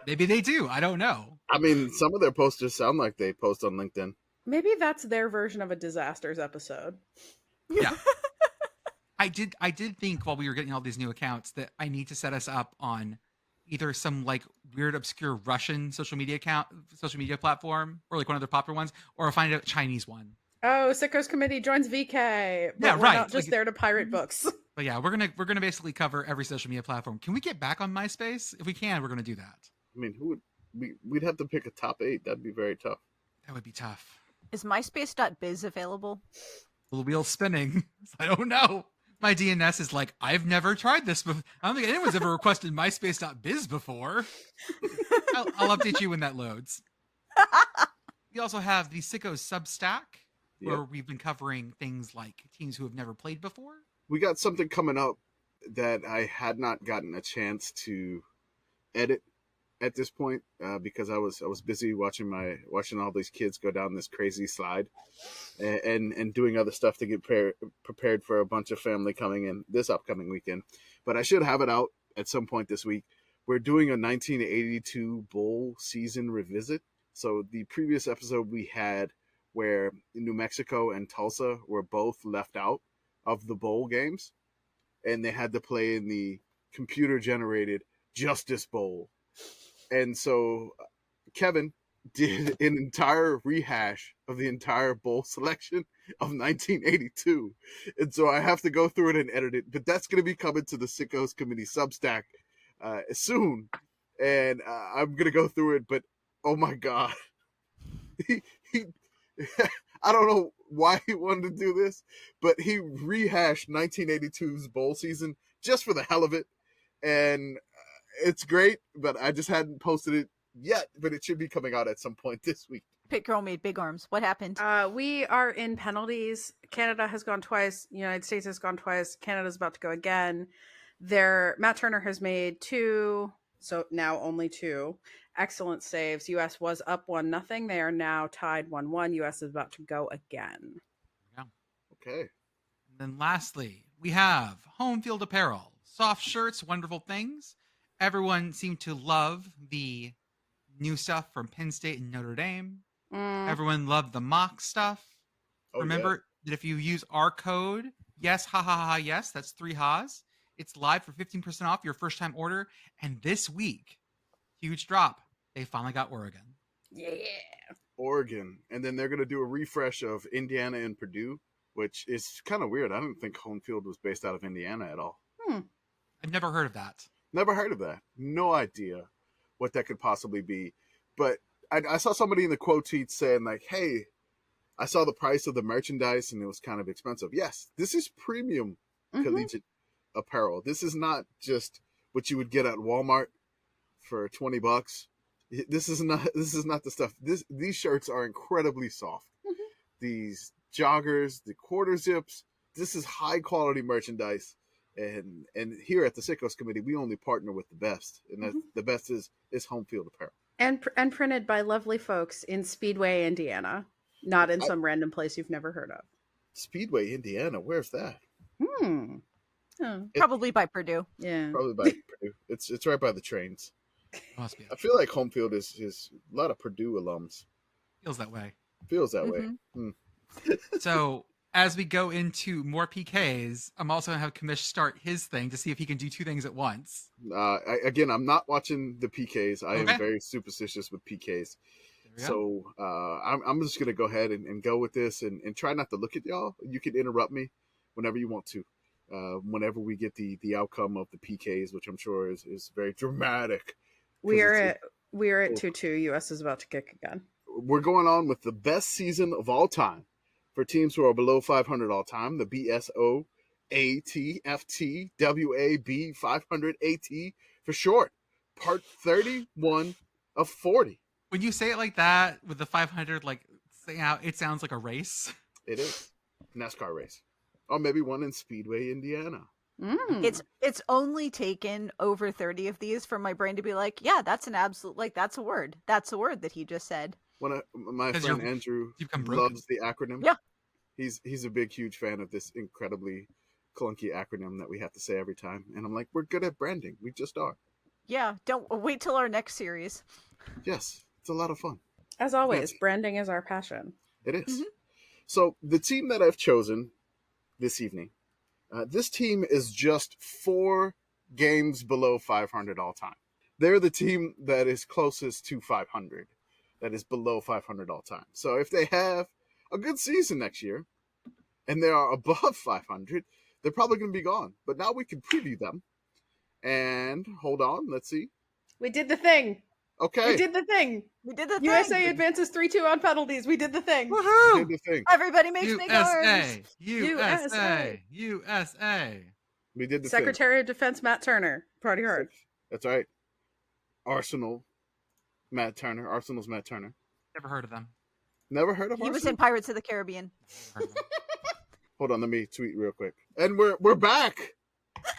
maybe they do. I don't know. I mean, some of their posters sound like they post on LinkedIn. Maybe that's their version of a disasters episode. Yeah. I did think while we were getting all these new accounts that I need to set us up on either some like weird obscure Russian social media platform, or like one of the popular ones, or find a Chinese one. Oh, Sickos Committee joins VK. But Yeah, we're right. Not just Like- there to pirate books. But yeah, we're gonna basically cover every social media platform. Can we get back on MySpace? If we can, we're gonna do that. I mean, we'd have to pick a top 8. That'd be very tough. That would be tough. Is myspace.biz available? The wheel's spinning. I don't know. My DNS is like, I've never tried this before. I don't think anyone's ever requested myspace.biz before. I'll update you when that loads. We also have the Sickos Substack, where we've been covering things like teams who have never played before. We got something coming up that I had not gotten a chance to edit at this point because I was busy watching all these kids go down this crazy slide and doing other stuff to get prepared for a bunch of family coming in this upcoming weekend. But I should have it out at some point this week. We're doing a 1982 bowl season revisit. So the previous episode we had where New Mexico and Tulsa were both left out of the bowl games, and they had to play in the computer-generated Justice Bowl. And so Kevin did an entire rehash of the entire bowl selection of 1982. And so I have to go through it and edit it, but that's going to be coming to the Sickos Committee Substack soon. And I'm going to go through it, but oh my God. he I don't know why he wanted to do this, but he rehashed 1982's bowl season just for the hell of it. And it's great, but I just hadn't posted it yet, but it should be coming out at some point this week. PittGirl made big arms. What happened? We are in penalties. Canada has gone twice. United States has gone twice. Canada's about to go again. Matt Turner has made 2, so now only 2 excellent saves. U.S. was up 1-0. They are now tied 1-1. U.S. is about to go again. Yeah. Okay. And then lastly, we have home field apparel, soft shirts, wonderful things. Everyone seemed to love the new stuff from Penn State and Notre Dame. Everyone loved the mock stuff. Oh, Remember that if you use our code, yes, ha ha ha, yes, that's 3 ha's. It's live for 15% off your first time order. And this week, huge drop. They finally got Oregon. Yeah. Oregon. And then they're going to do a refresh of Indiana and Purdue, which is kind of weird. I didn't think home field was based out of Indiana at all. I've never heard of that. Never heard of that. No idea what that could possibly be. But I saw somebody in the quote tweet saying, like, hey, I saw the price of the merchandise and it was kind of expensive. Yes, this is premium collegiate apparel. This is not just what you would get at Walmart for $20. This is not the stuff. These shirts are incredibly soft. These joggers, the quarter zips, this is high quality merchandise. And here at the Sickos Committee, we only partner with the best, and the best is home field apparel. And printed by lovely folks in Speedway, Indiana, not in some random place you've never heard of. Speedway, Indiana, where's that? Probably by Purdue. Yeah, Probably by Purdue. It's right by the trains. Must be. I feel like home field is a lot of Purdue alums. Feels that way. Feels that way. So as we go into more PKs, I'm also going to have Commish start his thing to see if he can do 2 things at once. I'm not watching the PKs. I am very superstitious with PKs. So I'm just going to go ahead and go with this and try not to look at y'all. You can interrupt me whenever you want to. Whenever we get the outcome of the PKs, which I'm sure is very dramatic. We are at 2-2. U.S. is about to kick again. We're going on with the best season of all time for teams who are below 500 all time. The BSO ATFT WAB 500 AT for short. Part 31 of 40. When you say it like that with the 500, it sounds like a race. It is NASCAR race, or maybe one in Speedway, Indiana. It's only taken over 30 of these for my brain to be like, yeah, that's an absolute, that's a word. That's a word that he just said. My friend Andrew loves the acronym. Yeah. He's a big, huge fan of this incredibly clunky acronym that we have to say every time. And I'm like, we're good at branding. We just are. Yeah. Don't wait till our next series. Yes. It's a lot of fun. As always, branding is our passion. It is. So the team that I've chosen this evening, this team is just 4 games below 500 all time. They're the team that is closest to 500, that is below 500 all time. So if they have a good season next year and they are above 500, they're probably going to be gone. But now we can preview them. And hold on, let's see. We did the thing. Okay. We did the thing. USA USA advances 3-2 on penalties. We did the thing. Woohoo! We did the thing. Everybody makes big arms. USA. We did the Secretary of Defense Matt Turner. Party hard. That's right. Arsenal's Matt Turner. Never heard of them. Never heard of He Arsenal? was in Pirates of the Caribbean. Hold on, let me tweet real quick. And we're back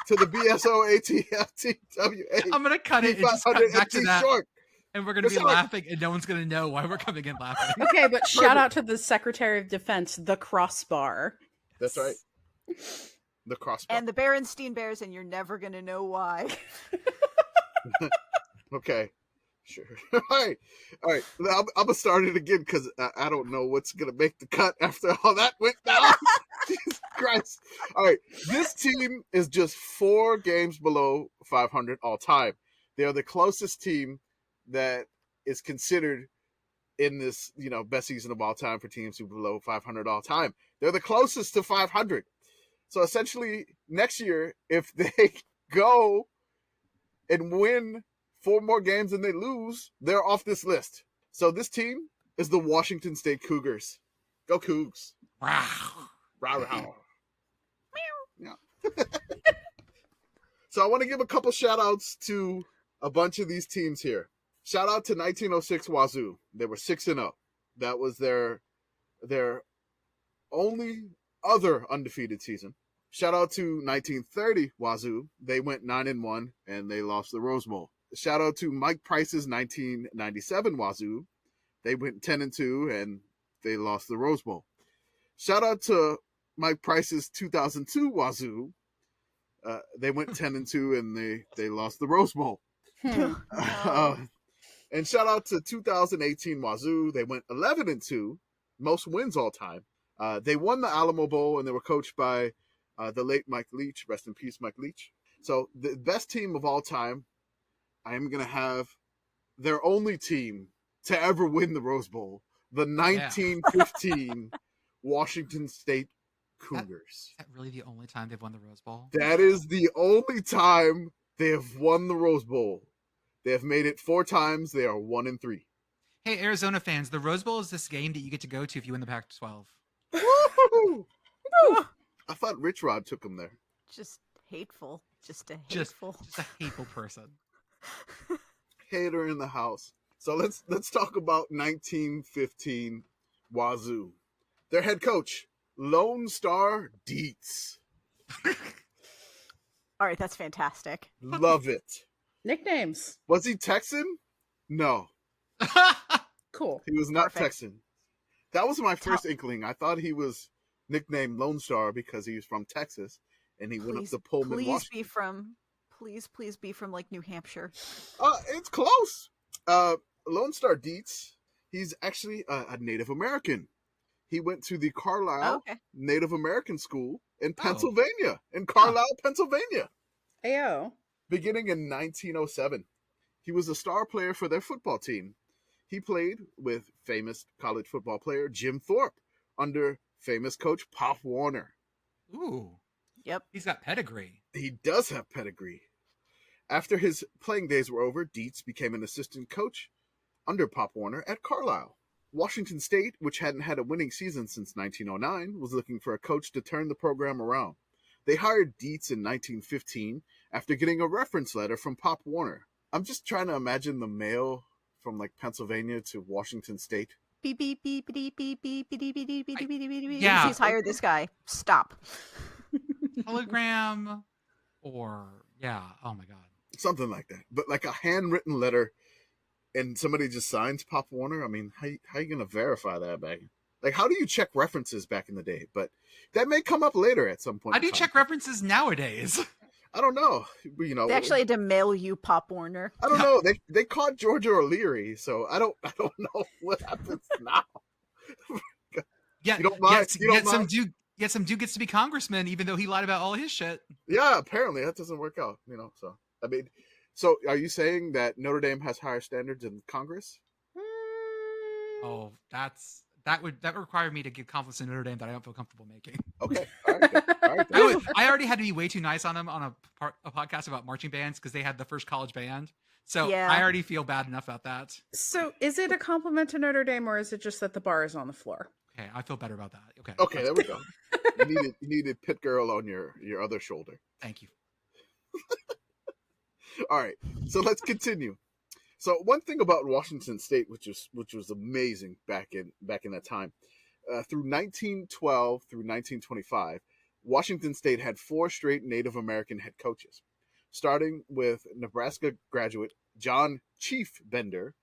to the BSO ATFTWA. I'm gonna cut it and just cut back to that. Short. And we're gonna be laughing, and no one's gonna know why we're coming in laughing. Okay, but shout out to the Secretary of Defense, the crossbar. That's right. The crossbar. And the Berenstein Bears, and you're never gonna know why. Okay. Sure. All right. I'm gonna start it again because I don't know what's gonna make the cut after all that went down. Jesus Christ! All is just 4 games below 500 all time. They are the closest team that is considered in this, best season of all time for teams who are below 500 all time. They're the closest to 500. So essentially, next year, if they go and win 4 more games than they lose, they're off this list. So this team is the Washington State Cougars. Go Cougs. Wow. Rah, rah. Yeah. So I want to give a couple shout outs to a bunch of these teams here. Shout out to 1906 Wazoo. They were 6-0. That was their only other undefeated season. Shout out to 1930 Wazoo. They went 9-1 and they lost the Rose Bowl. Shout out to Mike Price's 1997 Wazoo. They went 10-2 and they lost the Rose Bowl. Shout out to Mike Price's 2002 Wazoo. They went 10-2 and they lost the Rose Bowl. And shout out to 2018 Wazoo. They went 11-2, most wins all time. They won the Alamo Bowl and they were coached by the late Mike Leach. Rest in peace, Mike Leach. So the best team of all time, I am going to have their only team to ever win the Rose Bowl, the 1915 Washington State Cougars. Is that really the only time they've won the Rose Bowl? That is the only time they have won the Rose Bowl. They have made it 4 times. They are 1-3. Hey, Arizona fans, the Rose Bowl is this game that you get to go to if you win the Pac-12. Woo! I thought Rich Rod took them there. Just hateful. Just a Just hateful. a hateful person. Hater in the house. So let's talk about 1915 Wazoo. Their head coach, Lone Star Dietz. All right, that's fantastic. Love it. Nicknames. Was he Texan? No, Cool. he was not Perfect. Texan. That was my first inkling. I thought he was nicknamed Lone Star because he was from Texas and he went up to Pullman, Washington. Please be from like New Hampshire. It's close. Lone Star Dietz, he's actually a Native American. He went to the Carlisle Native American School in Pennsylvania, Pennsylvania, Ayo. beginning in 1907. He was a star player for their football team. He played with famous college football player Jim Thorpe under famous coach Pop Warner. Ooh. Yep. He's got pedigree. He does have pedigree. After his playing days were over, Dietz became an assistant coach under Pop Warner at Carlisle. Washington State, which hadn't had a winning season since 1909, was looking for a coach to turn the program around. They hired Dietz in 1915 after getting a reference letter from Pop Warner. I'm just trying to imagine the mail from like Pennsylvania to Washington State. Beep beep beep beep beep beep beep beep beep beep beep beep beep. Yeah. He's hired this guy. Stop. Telegram or oh my god. Something like that. But like a handwritten letter and somebody just signs Pop Warner. I mean, how you going to verify that back? Like, how do you check references back in the day? But that may come up later at some point. How do you check references nowadays? I don't know. You know, They actually had to mail you Pop Warner. I don't know. They caught Georgia O'Leary, so I don't know what happens now. Yeah, You don't mind? You don't mind? some dude gets to be congressman even though he lied about all his shit. Yeah, apparently that doesn't work out. You know, so I mean, so are you saying that Notre Dame has higher standards in Congress? Oh, that would require me to give confidence in Notre Dame that I don't feel comfortable making. Okay, all right, all right. I already had to be way too nice on them on a podcast about marching bands because they had the first college band. So Yeah. I already feel bad enough about that. So is it a compliment to Notre Dame or is it just that the bar is on the floor? Okay, I feel better about that. Okay. Okay, there we go. You needed PittGirl on your other shoulder. Thank you. All right, so let's continue. So one thing about Washington State, which was amazing back in that time, through 1912 through 1925, Washington State had 4 straight Native American head coaches, starting with Nebraska graduate John Chief Bender,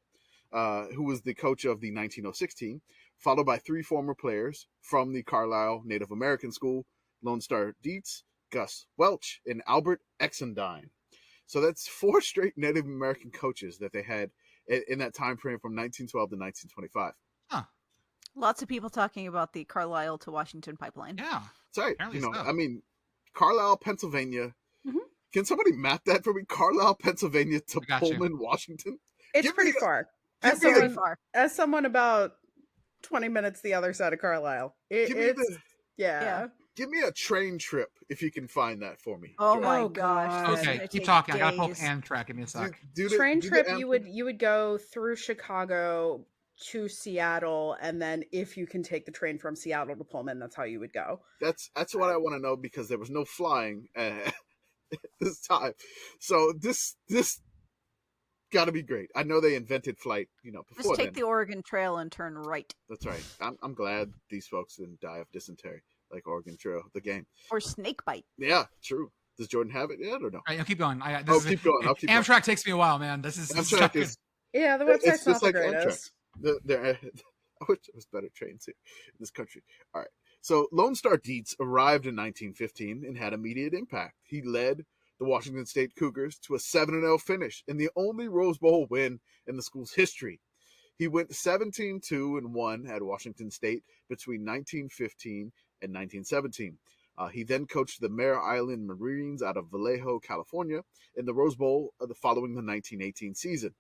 who was the coach of the 1906 team, followed by 3 former players from the Carlisle Native American School, Lone Star Dietz, Gus Welch, and Albert Exendine. So that's 4 straight Native American coaches that they had in that time frame from 1912 to 1925. Huh. Lots of people talking about the Carlisle to Washington pipeline. Yeah. That's right. Apparently You know, so. I mean, Carlisle, Pennsylvania. Mhm. Can somebody map that for me? Carlisle, Pennsylvania to I got you. Pullman, Washington. It's Give me pretty a- far. give As me a- Very someone, far. as someone about 20 minutes the other side of Carlisle. Give me It's the- yeah. Give me a train trip if you can find that for me. Oh Jordan. my Oh, gosh. God. This is Okay, gonna keep take talking. I gotta pull up days. Amtrak. Give me a sec. Train do the trip, Amtrak. you would go through Chicago to Seattle, and then if you can take the train from Seattle to Pullman, that's how you would go. That's what I want to know because there was no flying this time. So this got to be great. I know they invented flight, before Just take then. the Oregon Trail and turn right. That's right. I'm glad these folks didn't die of dysentery like Oregon Trail, the game. Or snake bite. Yeah, true. Does Jordan have it yet or no? All right, keep going. Keep going. I'll keep going. Amtrak takes me a while, man. This is Amtrak not good. is Yeah, the It's website's not just the like Amtrak. greatest. I wish there was better trains here in this country. All right. So Lone Star Dietz arrived in 1915 and had immediate impact. He led the Washington State Cougars to a 7-0 finish in the only Rose Bowl win in the school's history. He went 17-2-1 at Washington State between 1915 and 1917. He then coached the Mare Island Marines out of Vallejo, California, in the Rose Bowl following the 1918 season.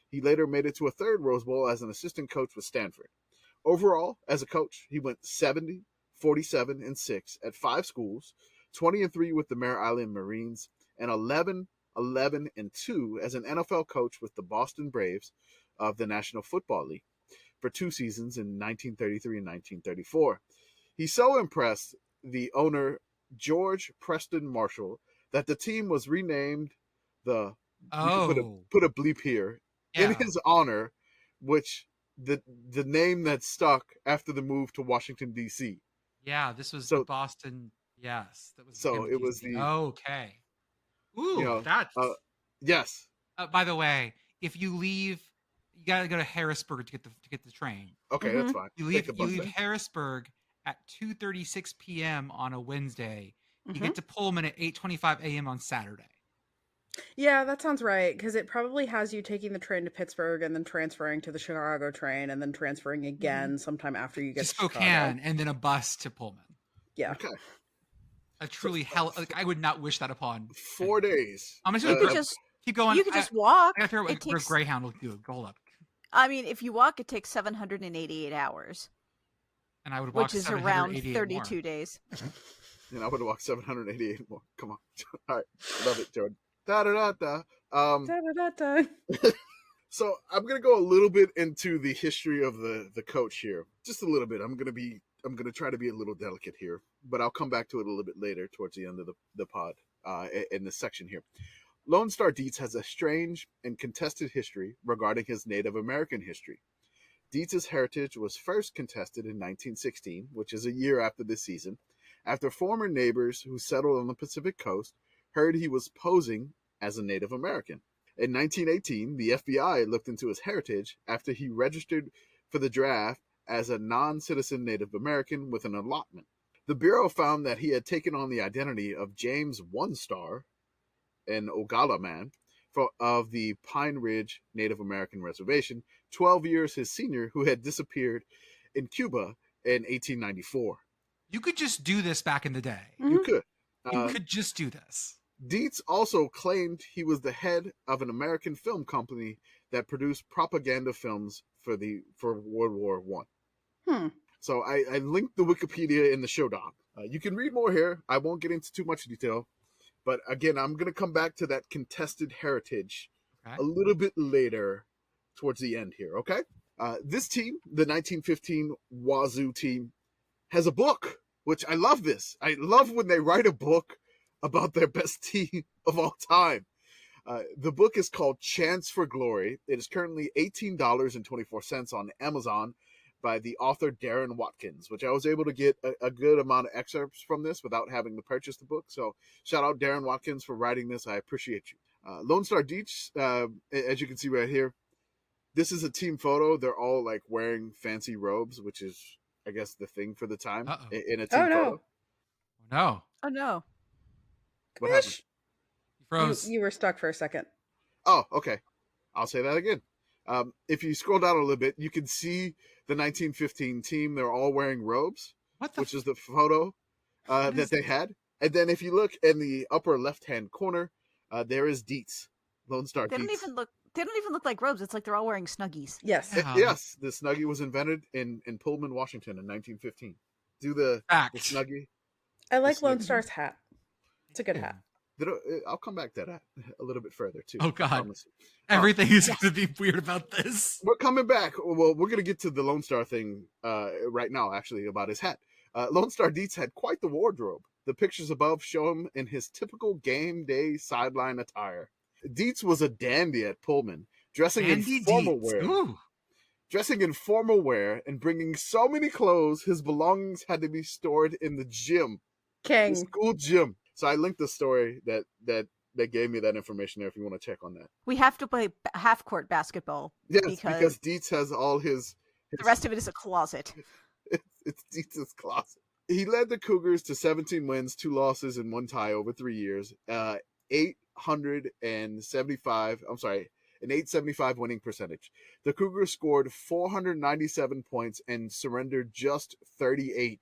He later made it to a third Rose Bowl as an assistant coach with Stanford. Overall, as a coach, he went 70, 47-6 at 5 schools, 20-3 with the Mare Island Marines, and 11-2 as an NFL coach with the Boston Braves of the National Football League for 2 seasons in 1933 and 1934. He so impressed the owner, George Preston Marshall, that the team was renamed the put a bleep here in his honor, which the name that stuck after the move to Washington D.C. Yeah, this was the Boston. Yes, that was. So it was the okay. Ooh, that's yes. By the way, if you leave, you gotta go to Harrisburg to get the train. Okay, that's fine. You leave Harrisburg at 2:36 p.m. on a Wednesday. You get to Pullman at 8:25 a.m. on Saturday. Yeah, that sounds right, because it probably has you taking the train to Pittsburgh and then transferring to the Chicago train and then transferring again sometime after you get to Spokane Chicago. and then a bus to Pullman. Yeah. Okay. A truly I would not wish that upon 4 days. I'm just keep going. You could just walk. I gotta figure out Greyhound will do. Hold up. I mean, if you walk, it takes 788 hours. And I would walk, which is around 32 more. days. And I would walk 788 more. Come on. All right. Love it, Jordan. Da-da-da-da. So I'm gonna go a little bit into the history of the coach here. Just a little bit. I'm gonna try to be a little delicate here, but I'll come back to it a little bit later towards the end of the pod in this section here. Lone Star Dietz has a strange and contested history regarding his Native American history. Dietz's heritage was first contested in 1916, which is a year after this season, after former neighbors who settled on the Pacific coast heard he was posing as a Native American. In 1918, the FBI looked into his heritage after he registered for the draft as a non-citizen Native American with an allotment. The Bureau found that he had taken on the identity of James One Star, an Oglala man, of the Pine Ridge Native American Reservation, 12 years his senior, who had disappeared in Cuba in 1894. You could just do this back in the day. You could. You could just do this. Dietz also claimed he was the head of an American film company that produced propaganda films for World War I. So I linked the Wikipedia in the show doc. You can read more here. I won't get into too much detail. But again, I'm going to come back to that contested heritage a little bit later towards the end here, okay? This team, the 1915 Wazoo team, has a book, which I love this. I love when they write a book about their best team of all time. The book is called Chance for Glory. It is currently $18.24 on Amazon by the author Darren Watkins, which I was able to get a good amount of excerpts from this without having to purchase the book. So shout out Darren Watkins for writing this. I appreciate you. Lone Star Dietz, as you can see right here, this is a team photo. They're all like wearing fancy robes, which is, I guess, the thing for the time in a team photo. No. Oh, no. What happened? You froze. You were stuck for a second. Oh, okay. I'll say that again. If you scroll down a little bit, you can see the 1915 team. They're all wearing robes, which is the photo that they had. And then if you look in the upper left-hand corner, there is Dietz, Lone Star They Dietz. don't even look like robes. It's like they're all wearing Snuggies. Yes. Yes, the Snuggie was invented in Pullman, Washington in 1915. Do the Snuggie. I like Snuggie. Lone Star's hat. It's a good hat. I'll come back to that a little bit further too. Oh God, everything is going to be weird about this. We're coming back. Well, we're going to get to the Lone Star thing right now, actually, about his hat. Lone Star Dietz had quite the wardrobe. The pictures above show him in his typical game day sideline attire. Dietz was a dandy at Pullman, dressing in formal wear. Dressing in formal wear and bringing so many clothes, his belongings had to be stored in the gym. King. The school gym. So I linked the story that gave me that information there if you want to check on that. We have to play half-court basketball. Yes, because Dietz has all his... The rest of it is a closet. It's Dietz's closet. He led the Cougars to 17 wins, 2 losses, and 1 tie over 3 years. 875 winning percentage. The Cougars scored 497 points and surrendered just 38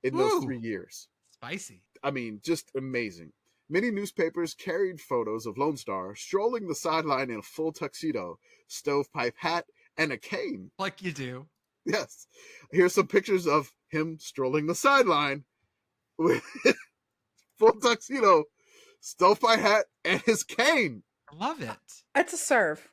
in those 3 years. Spicy. I mean, just amazing. Many newspapers carried photos of Lone Star strolling the sideline in a full tuxedo, stovepipe hat, and a cane. Like you do. Yes. Here's some pictures of him strolling the sideline with full tuxedo, stovepipe hat, and his cane. I love it. It's a serve.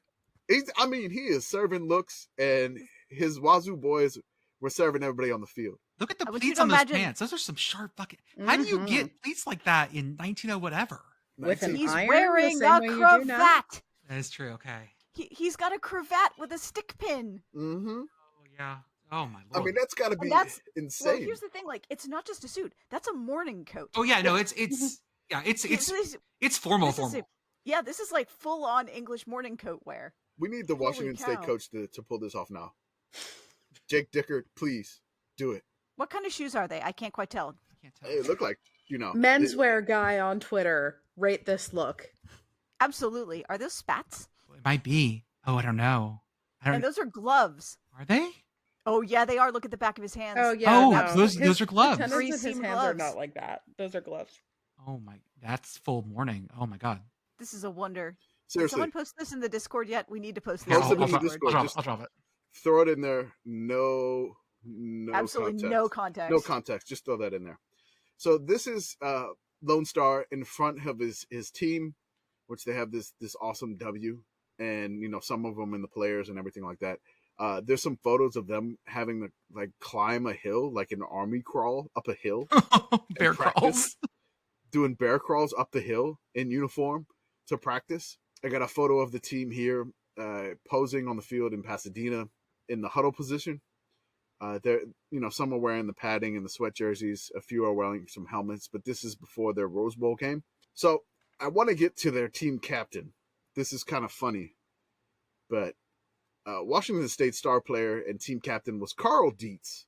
He is serving looks, and his Wazoo boys were serving everybody on the field. Look at the pleats on those pants. Those are some sharp fucking... How do you get pleats like that in 1900 whatever? With an He's iron, wearing a cravat. That is true. Okay. He's got a cravat with a stick pin. Mm-hmm. Oh, yeah. Oh, my Lord. I mean, that's got to be insane. Well, here's the thing. Like, it's not just a suit. That's a morning coat. Oh, yeah. No, it's formal. Yeah, this is like full-on English morning coat wear. We need the Washington State coach to pull this off now. Jake Dickert, please do it. What kind of shoes are they? I can't quite tell. It looked like, Menswear guy on Twitter. Rate this look. Absolutely. Are those spats? It might be. Oh, I don't know. And those are gloves. Are they? Oh, yeah, they are. Look at the back of his hands. Oh, yeah. No. Those are gloves. The tendons in his hands are not like that. Those are gloves. Oh, my. That's full morning. Oh, my God. This is a wonder. Seriously. Did someone post this in the Discord yet? We need to post this. I'll drop it. Throw it in there. No absolutely context. no context. No context. Just throw that in there. So this is Lone Star in front of his team, which they have this awesome W, and some of them in the players and everything like that. There's some photos of them having to climb a hill, like an army crawl up a hill. Bear crawls. Doing bear crawls up the hill in uniform to practice. I got a photo of the team here posing on the field in Pasadena in the huddle position. Some are wearing the padding and the sweat jerseys. A few are wearing some helmets, but this is before their Rose Bowl game. So I want to get to their team captain. This is kind of funny, but Washington State star player and team captain was Carl Dietz.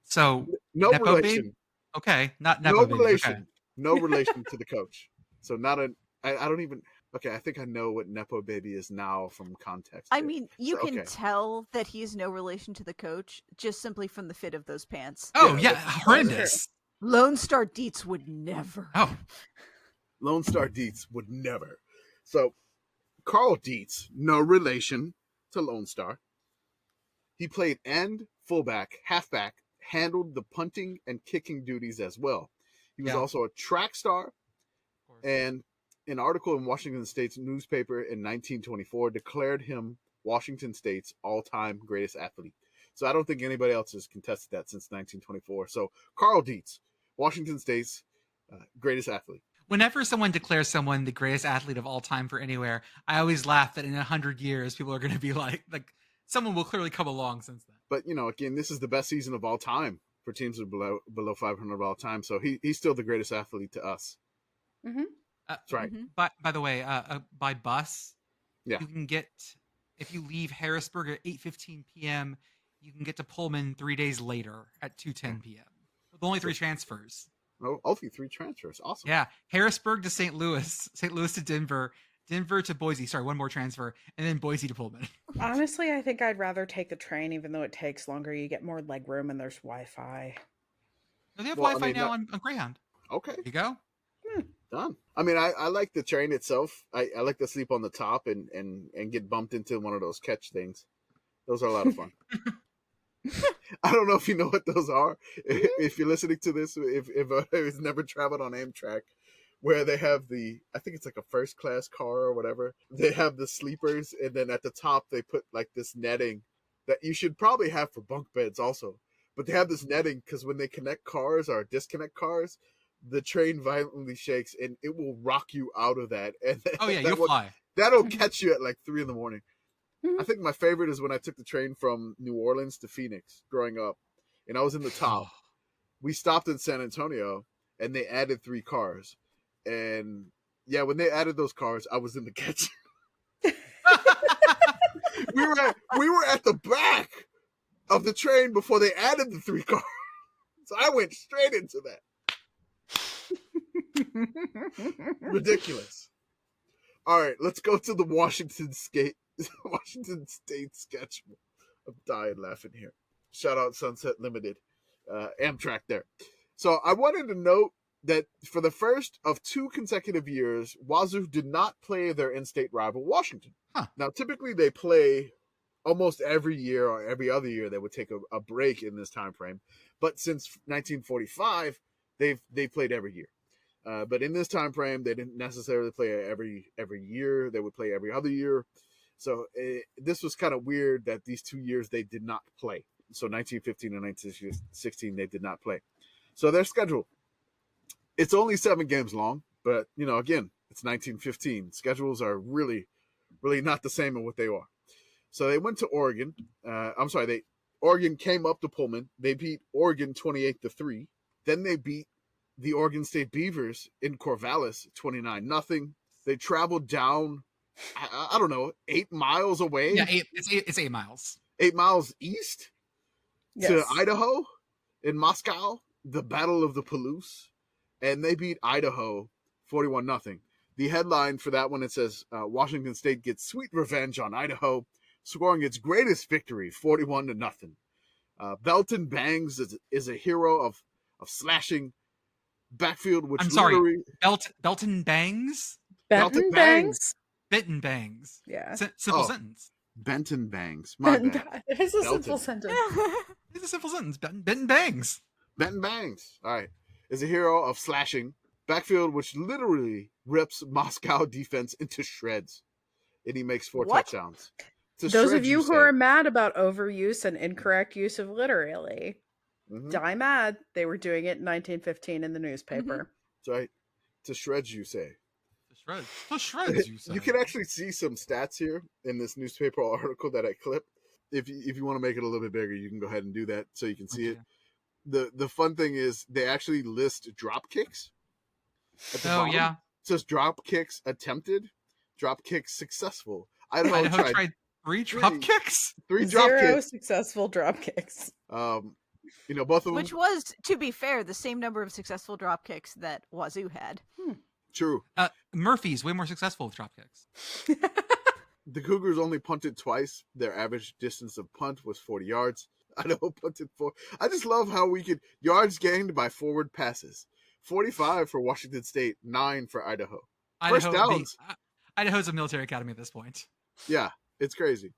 So no Nepo relation. Babe? Okay, not Nepo no relation. Okay. No relation to the coach. So I don't even. Okay, I think I know what Nepo Baby is now from context. I mean, you can tell that he's no relation to the coach just simply from the fit of those pants. Oh, yeah, horrendous. Lone Star Dietz would never. Oh. Lone Star Dietz would never. So, Carl Dietz, no relation to Lone Star. He played end, fullback, halfback, handled the punting and kicking duties as well. He was also a track star, and an article in Washington State's newspaper in 1924 declared him Washington State's all-time greatest athlete. So I don't think anybody else has contested that since 1924. So Carl Dietz, Washington State's greatest athlete. Whenever someone declares someone the greatest athlete of all time for anywhere, I always laugh that in 100 years, people are going to be like someone will clearly come along since then. But, again, this is the best season of all time for teams that are below 500 of all time. So he's still the greatest athlete to us. Mm-hmm. That's right. But by the way, by bus, you can get, if you leave Harrisburg at 8:15 p.m., you can get to Pullman 3 days later at 2:10 p.m. With only 3 transfers. Oh, only 3 transfers. Awesome. Yeah, Harrisburg to St. Louis, St. Louis to Denver, Denver to Boise. Sorry, one more transfer, and then Boise to Pullman. Honestly, I think I'd rather take the train, even though it takes longer. You get more leg room, and there's Wi-Fi. No, they have Wi-Fi now on Greyhound. Okay. There you go. Done. I mean, I like the train itself. I like to sleep on the top and get bumped into one of those catch things. Those are a lot of fun. I don't know if you know what those are. If you're listening to this, if it's never traveled on Amtrak, where they have I think it's like a first class car or whatever. They have the sleepers, and then at the top they put like this netting that you should probably have for bunk beds also. But they have this netting because when they connect cars or disconnect cars, the train violently shakes and it will rock you out of that. And Oh yeah, you'll fly. That'll catch you at like 3 a.m. I think my favorite is when I took the train from New Orleans to Phoenix growing up, and I was in the top. We stopped in San Antonio, and they added 3 cars. And yeah, when they added those cars, I was in the kitchen. we were at the back of the train before they added the 3 cars. So I went straight into that. Ridiculous. All right, let's go to the Washington State sketch. I'm dying laughing here. Shout out Sunset Limited, Amtrak there. So I wanted to note that for the first of 2 consecutive years, Wazoo did not play their in-state rival Washington. Huh. Now, typically they play almost every year or every other year. They would take a break in this time frame, but since 1945, they've played every year. But in this time frame, they didn't necessarily play every year. They would play every other year. So this was kind of weird that these 2 years they did not play. So 1915 and 1916 they did not play. So their schedule, it's only 7 games long, but again, it's 1915. Schedules are really, really not the same in what they are. So they went to Oregon. Oregon came up to Pullman. They beat Oregon 28-3. Then they beat the Oregon State Beavers in Corvallis 29-0. They traveled down, I don't know, 8 miles away. Yeah, it's 8 miles. 8 miles east to Idaho in Moscow, the Battle of the Palouse, and they beat Idaho 41-0. The headline for that one, it says, Washington State gets sweet revenge on Idaho, scoring its greatest victory, 41-0. Belton Bangs is a hero of slashing backfield, which Belton Bangs? Benton Bangs? Benton Bangs. Yeah. Simple sentence. Benton Bangs. My bad. It is a Belton. simple sentence. It's a simple sentence. Benton Bangs. Benton Bangs. All right. Is a hero of slashing backfield, which literally rips Moscow defense into shreds. And he makes 4 touchdowns. Those of you who are mad about overuse and incorrect use of literally, die mad. They were doing it in 1915 in the newspaper. That's right. To shreds, you say. To shreds, you say. You can actually see some stats here in this newspaper article that I clipped. If you want to make it a little bit bigger, you can go ahead and do that so you can see it. The fun thing is they actually list drop kicks. At the bottom. Yeah. It says drop kicks attempted, drop kicks successful. Idaho tried 3 drop kicks? 3 drop kicks. 0 successful drop kicks. Both of them. Which was, to be fair, the same number of successful drop kicks that Wazoo had. True. Murphy's way more successful with drop kicks. The Cougars only punted twice. Their average distance of punt was 40 yards. Idaho punted 4. I just love how we could yards gained by forward passes. 45 for Washington State, 9 for Idaho. First downs. Idaho's a military academy at this point. Yeah, it's crazy.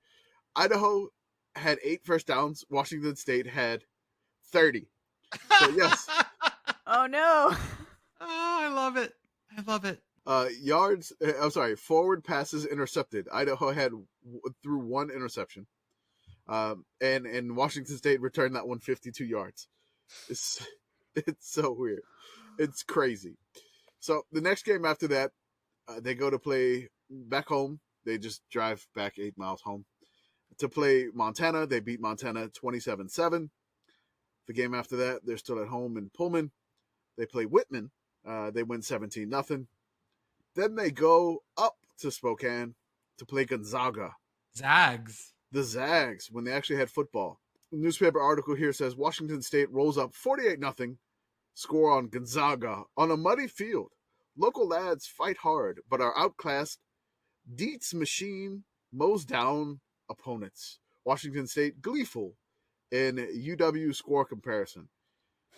Idaho had 8 first downs. Washington State had 30. So yes. Oh no. Oh, I love it. I love it. Forward passes intercepted. Idaho had through 1 interception. And Washington State returned that one 52 yards. It's so weird. It's crazy. So the next game after that, they go to play back home. They just drive back 8 miles home to play Montana. They beat Montana 27-7. The game after that, they're still at home in Pullman. They play Whitman. They win 17-0. Then they go up to Spokane to play Gonzaga. Zags. The Zags, when they actually had football. The newspaper article here says Washington State rolls up 48-0, score on Gonzaga on a muddy field. Local lads fight hard, but are outclassed. Dietz machine mows down opponents. Washington State gleeful in UW score comparison.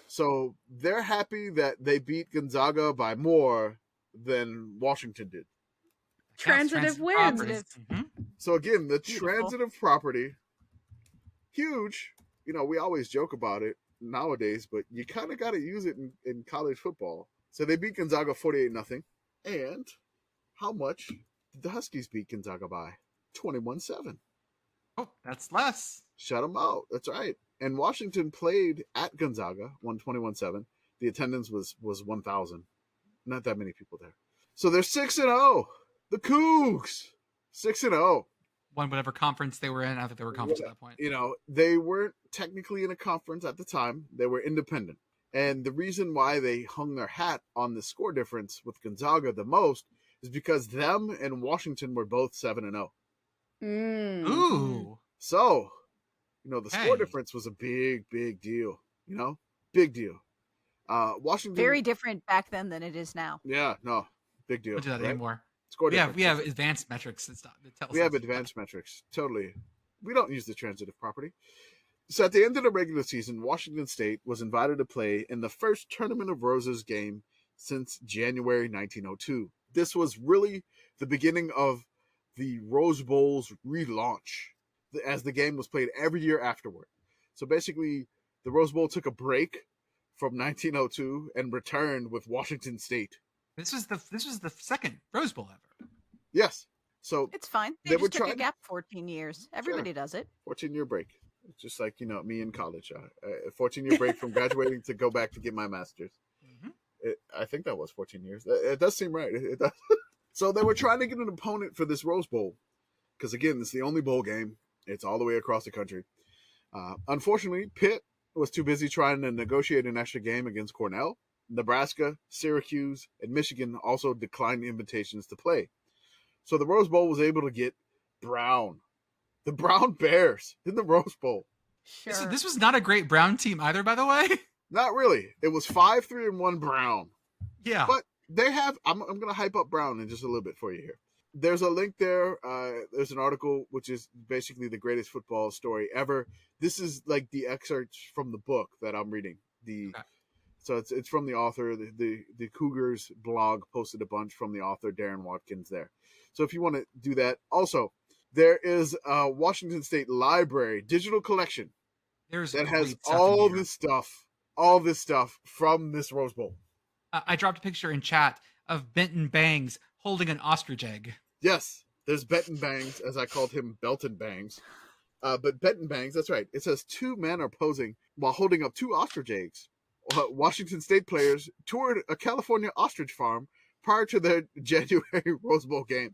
So they're happy that they beat Gonzaga by more than Washington did. Transitive wins. Transitive. Mm-hmm. So again, the Beautiful. transitive property, huge. We always joke about it nowadays, but you kind of got to use it in college football. So they beat Gonzaga 48-0. And how much did the Huskies beat Gonzaga by? 21-7. Oh, that's less. Shut them out. That's right. And Washington played at Gonzaga, won 21-7. The attendance was 1,000. Not that many people there. So they're 6-0. The Cougs, 6-0. Won whatever conference they were in. I think they were conference at that point. They weren't technically in a conference at the time. They were independent. And the reason why they hung their hat on the score difference with Gonzaga the most is because them and Washington were both 7-0. Ooh. So, the score Hey. difference was a big, big deal. Big deal. Washington. Very different back then than it is now. Yeah, no, big deal. Don't do that right? anymore. Score We have difference. advanced metrics and stuff. We have advanced metrics. Totally. We don't use the transitive property. So at the end of the regular season, Washington State was invited to play in the first Tournament of Roses game since January 1902. This was really the beginning of the Rose Bowl's relaunch, as the game was played every year afterward. So basically, the Rose Bowl took a break from 1902 and returned with Washington State. This was the second Rose Bowl ever. Yes. So It's fine. They They were just took a trying- gap 14 years. Everybody does it. 14-year break. It's just like, me in college. A 14-year break from graduating to go back to get my master's. Mm-hmm. I think that was 14 years. It does seem right. It does. So they were trying to get an opponent for this Rose Bowl. Because, again, it's the only bowl game. It's all the way across the country. Unfortunately, Pitt was too busy trying to negotiate an extra game against Cornell. Nebraska, Syracuse, and Michigan also declined invitations to play. So the Rose Bowl was able to get Brown. The Brown Bears in the Rose Bowl. Sure. This was not a great Brown team either, by the way. Not really. It was 5-3-1 Brown. Yeah. But they have, I'm going to hype up Brown in just a little bit for you here. There's a link there. There's an article, which is basically the greatest football story ever. This is like the excerpts from the book that I'm reading. So it's from the author. The Cougars blog posted a bunch from the author, Darren Watkins, there. So if you want to do that. Also, there is a Washington State Library digital collection that has all this stuff from this Rose Bowl. I dropped a picture in chat of Benton Bangs holding an ostrich egg. Yes, there's Benton Bangs, as I called him, Belton Bangs. But Benton Bangs, that's right. It says 2 men are posing while holding up 2 ostrich eggs. Washington State players toured a California ostrich farm prior to their January Rose Bowl game.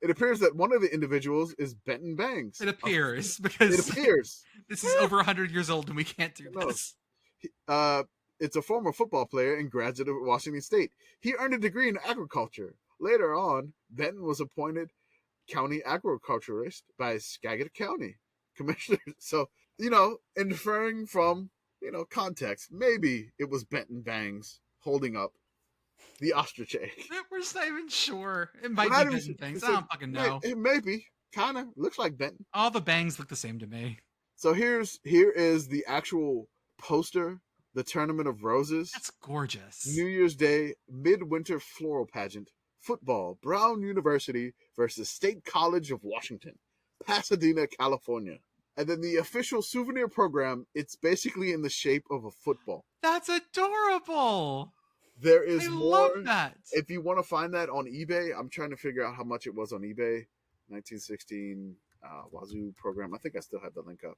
It appears that one of the individuals is Benton Bangs. It appears, because It appears. this is over 100 years old and we can't do this. It's a former football player and graduate of Washington State. He earned a degree in agriculture. Later on, Benton was appointed county agriculturist by Skagit County commissioner. So, inferring from, context, maybe it was Benton Bangs holding up the ostrich egg. We're just not even sure. It might We're not be even Benton Bangs. sure. I don't fucking know. It may be. Kind of. Looks like Benton. All the bangs look the same to me. So here is the actual poster, the Tournament of Roses. That's gorgeous. New Year's Day midwinter floral pageant. Football. Brown University versus State College of Washington. Pasadena, California. And then the official souvenir program, it's basically in the shape of a football. That's adorable. There is I more. love that. If you want to find that on eBay, I'm trying to figure out how much it was on eBay. 1916 Wazoo program. I think I still have the link up.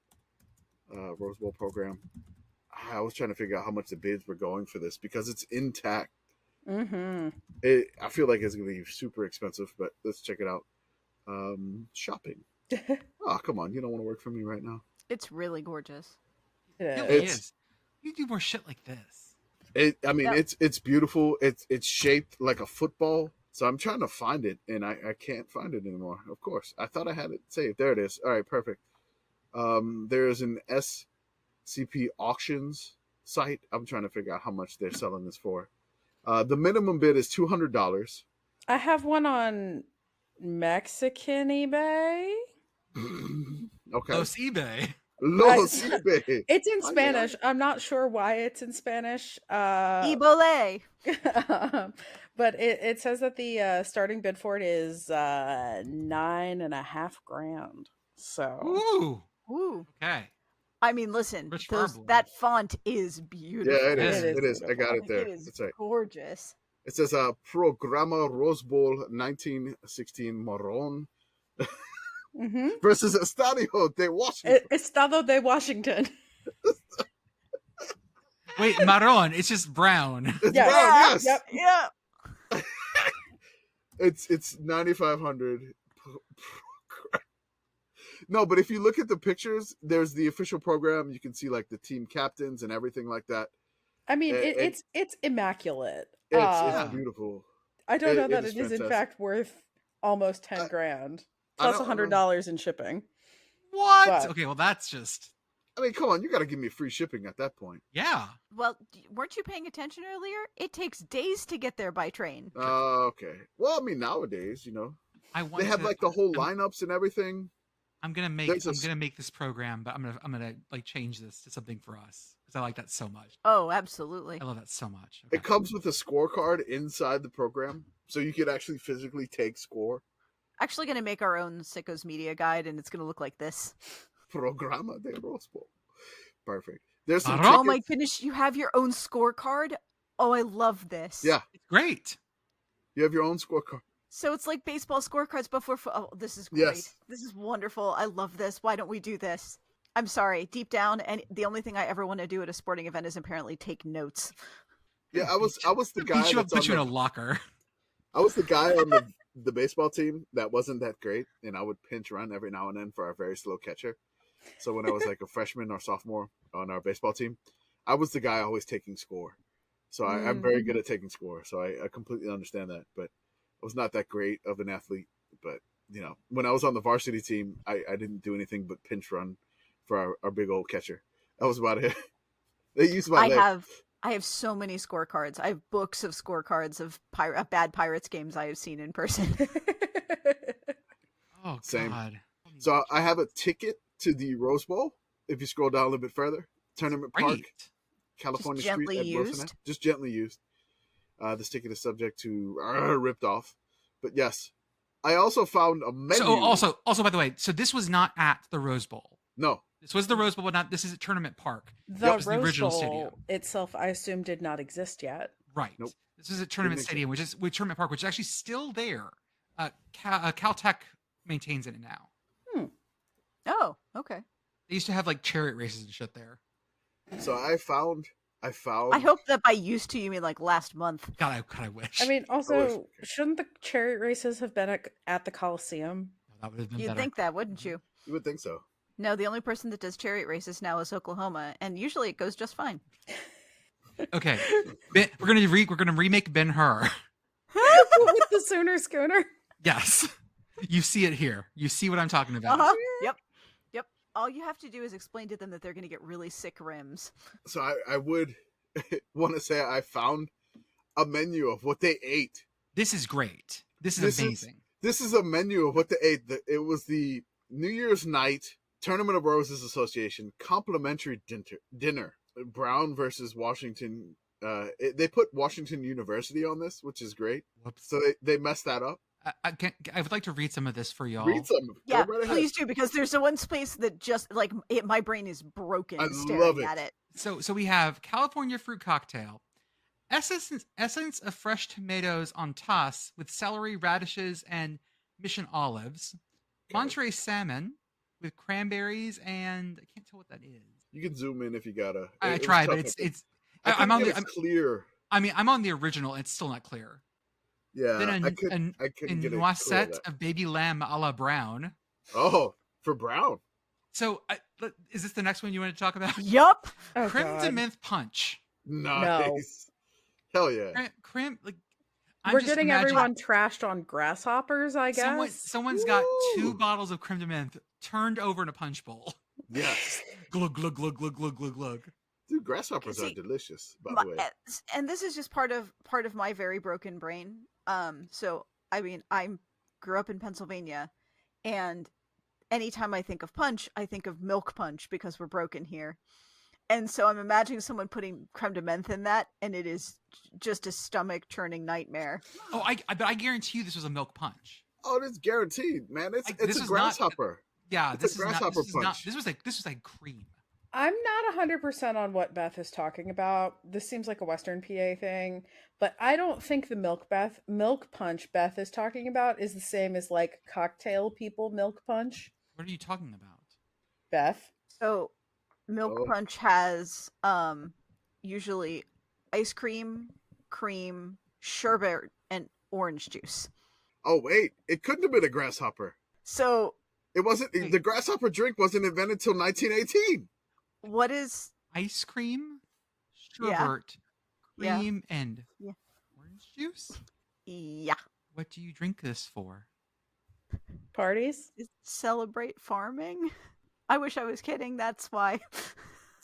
Rose Bowl program. I was trying to figure out how much the bids were going for this because it's intact. Mm-hmm. I feel like it's going to be super expensive, but let's check it out. Shopping. Oh, come on. You don't want to work for me right now. It's really gorgeous. It Yeah. really is. You do more shit like this. Yeah. It's beautiful. It's shaped like a football. So I'm trying to find it, and I can't find it anymore. Of course, I thought I had it saved. There it is. All right, perfect. There is an SCP auctions site. I'm trying to figure out how much they're selling this for. The minimum bid is $200. I have one on Mexican eBay. Okay. Los eBay. Lo sibe. It's in Ay, ay, Spanish. I'm not sure why it's in Spanish. Ebole. But it says that the starting bid for it is $9.5 grand. So Ooh. Ooh. Okay. I mean, listen, Rich farm boy. that font is beautiful. Yeah, it is. It It is. I got it Like, there. it is That's right. gorgeous. It says Programa Rose Bowl 1916 Moron versus Estadio de Washington. Estado de Washington. Wait, marron. It's just brown. It's Yes. brown, yes. Yep. Yeah. It's 9,500. No, but if you look at the pictures, there's the official program. You can see like the team captains and everything like that. I mean, it's immaculate. It's beautiful. I don't know that is it is in fantastic. fact worth almost 10 grand I plus don't- $100 in shipping. What? But- Okay, well that's just I mean, come on, you got to give me free shipping at that point. yeah. Well, weren't you paying attention earlier? It takes days to get there by train. Okay. Well, I mean, nowadays, I want they have to, like the whole lineups and everything. I'm gonna make there's a I'm s- gonna make this program, but I'm gonna like change this to something for us because I like that so much. Oh, absolutely. I love that so much. Okay. It comes with a scorecard inside the program, so you could actually physically take score. Actually going to make our own Sickos media guide, and it's going to look like this. Programa de Rose Bowl. Perfect. There's some Marron? Oh my tickets. goodness, you have your own scorecard? Oh, I love this. Yeah, It's great. you have your own scorecard. So it's like baseball scorecards before. Oh, this is great. Yes. This is wonderful. I love this. Why don't we do this? I'm sorry. Deep down, and the only thing I ever want to do at a sporting event is apparently take notes. Yeah, I was the guy. Beat you up, that's put you in on a locker. I was the guy on the baseball team that wasn't that great, and I would pinch run every now and then for our very slow catcher. So when I was like a freshman or sophomore on our baseball team, I was the guy always taking score. So I'm very good at taking score. So I completely understand that. But I was not that great of an athlete. But, when I was on the varsity team, I didn't do anything but pinch run for our big old catcher. That was about it. They used my leg. I have so many scorecards. I have books of scorecards of bad Pirates games I have seen in person. Oh Same. God. So I have a ticket to the Rose Bowl. If you scroll down a little bit further, Tournament Park, Great. California Just gently Street, at used? Roseanne. Just gently used. This ticket is subject to ripped off, but yes, I also found a menu. So also by the way, so this was not at the Rose Bowl. No, This was the Rose Bowl, but not. This is at Tournament Park. The Which is the Rose original Bowl stadium. itself, I assume, did not exist yet. Right. Nope. This is at Tournament exist. Stadium, which is with Tournament Park, which is actually still there. Caltech maintains it now. Oh, okay. They used to have like chariot races and shit there. so I found. I hope that by used to you mean like last month. God, I wish. I mean, also, okay. shouldn't the chariot races have been at the Coliseum? that would have been You'd better. think that, wouldn't you? You would think so. No, the only person that does chariot races now is Oklahoma, and usually it goes just fine. Okay, we're gonna remake Ben Hur. With the Sooner Schooner? Yes, you see it here. You see what I'm talking about. Uh-huh. Yep. All you have to do is explain to them that they're going to get really sick rims. So I would want to say I found a menu of what they ate. This is great. This is amazing. This is a menu of what they ate. It was the New Year's night Tournament of Roses Association complimentary dinner. Brown versus Washington. They put Washington University on this, which is great. Whoops. So they messed that up. I would like to read some of this for y'all. Read some. Yeah, Go right ahead. please do, because there's the one space that just like my brain is broken I staring love it. at it. So we have California fruit cocktail, essence of fresh tomatoes on toss with celery, radishes, and mission olives. Okay. Monterey salmon with cranberries and I can't tell what that is. You can zoom in if you gotta. I It was tried, but tough. it's. I I'm on couldn't the. get it clear. I'm on the original. It's still not clear. Yeah, Then I couldn't a get it clear noisette that. of baby lamb a la brown. Oh, for Brown. So is this the next one you want to talk about? Yup. Oh, Creme de God. menthe punch. Nice. Hell yeah. Creme like. I'm We're just getting imagining- everyone trashed on grasshoppers, I guess. Someone's got Woo! 2 bottles of creme de menthe turned over in a punch bowl. Yes. Glug glug glug glug glug glug glug. Dude, grasshoppers are See, delicious, by the way. And this is just part of my very broken brain. So I mean, I grew up in Pennsylvania, and anytime I think of punch, I think of milk punch because we're broken here. And so I'm imagining someone putting creme de menthe in that, and it is just a stomach-churning nightmare. Oh, but I guarantee you this was a milk punch. Oh, it's guaranteed, man. It's this a is grasshopper. Yeah, It's a grasshopper punch. This was like cream. I'm not 100% on what Beth is talking about. This seems like a Western PA thing, but I don't think the milk punch Beth is talking about is the same as like cocktail people milk punch. What are you talking about? Beth? So milk punch has usually ice cream, cream, sherbet, and orange juice. Oh wait, it couldn't have been a grasshopper. So it wasn't. The grasshopper drink wasn't invented till 1918. What is ice cream, sherbet, cream, and orange juice? Yeah. What do you drink this for? Parties? Celebrate farming. I wish I was kidding. That's why.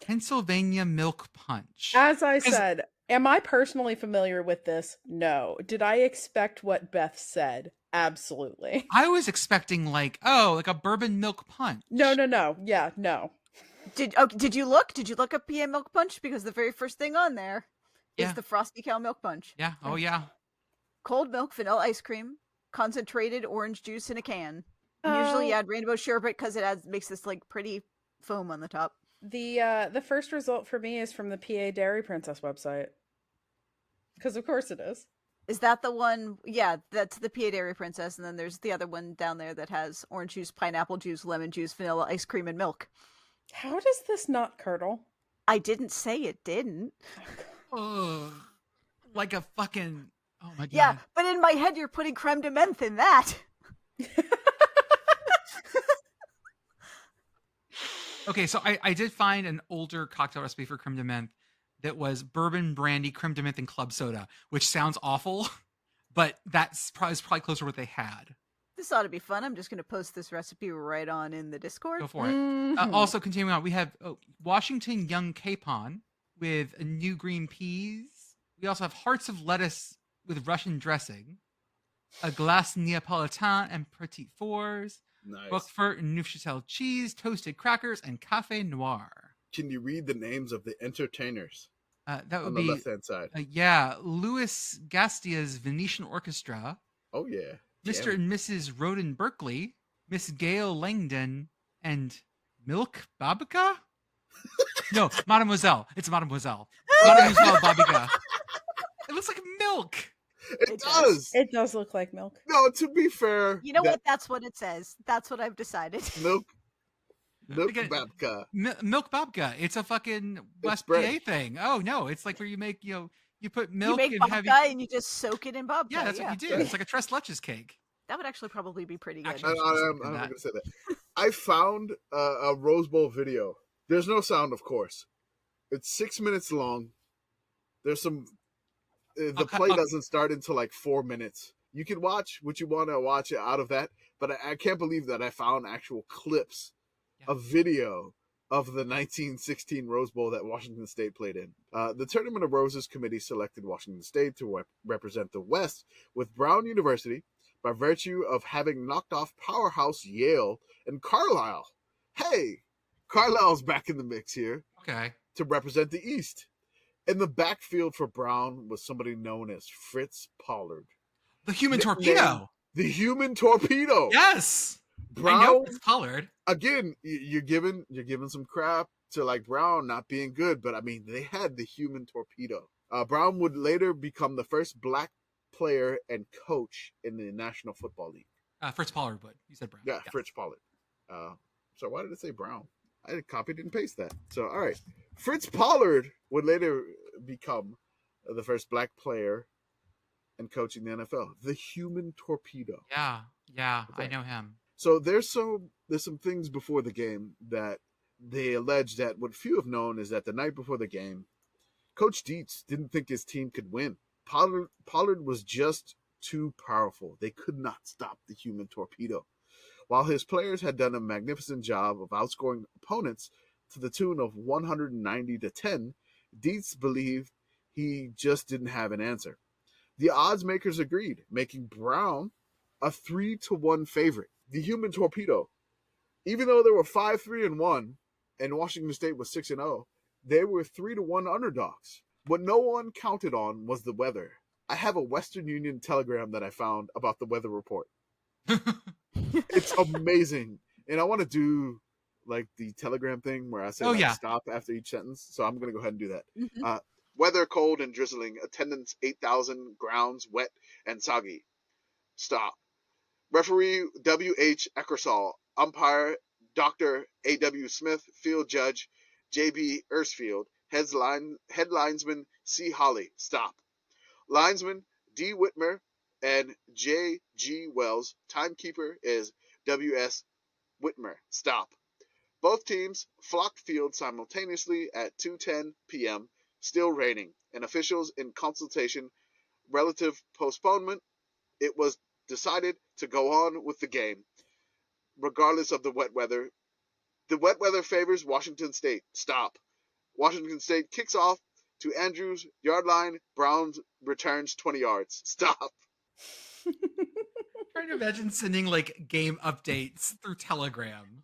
Pennsylvania milk punch. As I said, am I personally familiar with this? No. Did I expect what Beth said? Absolutely. I was expecting like a bourbon milk punch. No. Yeah, no. Did you look? Did you look up PA milk punch? Because the very first thing on there is the Frosty Cow milk punch. Yeah. Oh yeah. Cold milk, vanilla ice cream, concentrated orange juice in a can. Usually you add rainbow sherbet because it makes this like pretty foam on the top. The first result for me is from the PA Dairy Princess website. Because of course it is. Is that the one? Yeah, that's the PA Dairy Princess, and then there's the other one down there that has orange juice, pineapple juice, lemon juice, vanilla ice cream, and milk. How does this not curdle? I didn't say it didn't. Oh, like a fucking... Oh my god. Yeah, but in my head you're putting creme de menthe in that. Okay, so I did find an older cocktail recipe for creme de menthe that was bourbon, brandy, creme de menthe, and club soda, which sounds awful, but that's probably closer to what they had. This ought to be fun. I'm just going to post this recipe right on in the Discord. Go for it. Also, continuing on, we have Washington young capon with new green peas. We also have hearts of lettuce with Russian dressing, a glace Neapolitain and petit fours, Nice. Roquefort and Neufchâtel cheese, toasted crackers, and cafe noir. Can you read the names of the entertainers? That would on be the left-hand side. Louis Gastia's Venetian Orchestra. Oh yeah. Mr. and Mrs. Roden Berkeley, Miss Gail Langdon, and Milk Babica? No, Mademoiselle. It's Mademoiselle. Mademoiselle Babica. It looks like milk. It does. It does look like milk. No, to be fair. You know what? That's what it says. That's what I've decided. Milk babka. Milk babka. It's a fucking West PA thing. Oh no, it's like where you make you put milk you make and babka and you just soak it in babka. Yeah, that's what you do. It's like a tres leches cake. That would actually probably be pretty good. I'm not going to say that. I found a Rose Bowl video. There's no sound, of course. It's 6 minutes long. There's some... The play doesn't start until like 4 minutes. You can watch what you want to watch out of that, but I can't believe that I found actual clips of video of the 1916 Rose Bowl that Washington State played in. The Tournament of Roses committee selected Washington State to represent the West with Brown University by virtue of having knocked off powerhouse Yale and Carlisle. Hey, Carlisle's back in the mix here. Okay. To represent the East. In the backfield for Brown was somebody known as Fritz Pollard. The human torpedo. The human torpedo. Yes. Brown, I know Fritz Pollard. Again, you're giving some crap to like Brown not being good, but I mean they had the human torpedo. Brown would later become the first black player and coach in the National Football League. Fritz Pollard would. You said Brown. Yeah, Fritz Pollard. So why did it say Brown? I didn't copy, didn't paste that. So, all right. Fritz Pollard would later become the first black player and coach in the NFL. The human torpedo. Yeah, okay. I know him. So there's some things before the game that they allege that what few have known is that the night before the game, Coach Dietz didn't think his team could win. Pollard was just too powerful. They could not stop the human torpedo. While his players had done a magnificent job of outscoring opponents to the tune of 190-10, Dietz believed he just didn't have an answer. The odds makers agreed, making Brown a 3-1 favorite. The human torpedo Even though they were 5-3-1 and Washington State was 6-0, they were 3-1 underdogs. What no one counted on was the weather. I have a Western Union telegram that I found about the weather report. It's amazing. And I want to do like the telegram thing where I say stop after each sentence. So I'm going to go ahead and do that. Mm-hmm. Weather cold and drizzling. Attendance 8,000. Grounds wet and soggy. Stop. Referee W.H. Eckersall. Umpire Dr. A.W. Smith. Field judge J.B. Ersfield. Headlinesman C. Holly. Stop. Linesman D. Whitmer and J. G. Wells. Timekeeper is W.S. Whitmer. Stop. Both teams flocked field simultaneously at 2:10 p.m., still raining, and officials in consultation relative postponement, it was decided to go on with the game, regardless of the wet weather. The wet weather favors Washington State. Stop. Washington State kicks off to Andrews, yard line. Browns returns 20 yards. Stop. Trying to imagine sending like game updates through Telegram.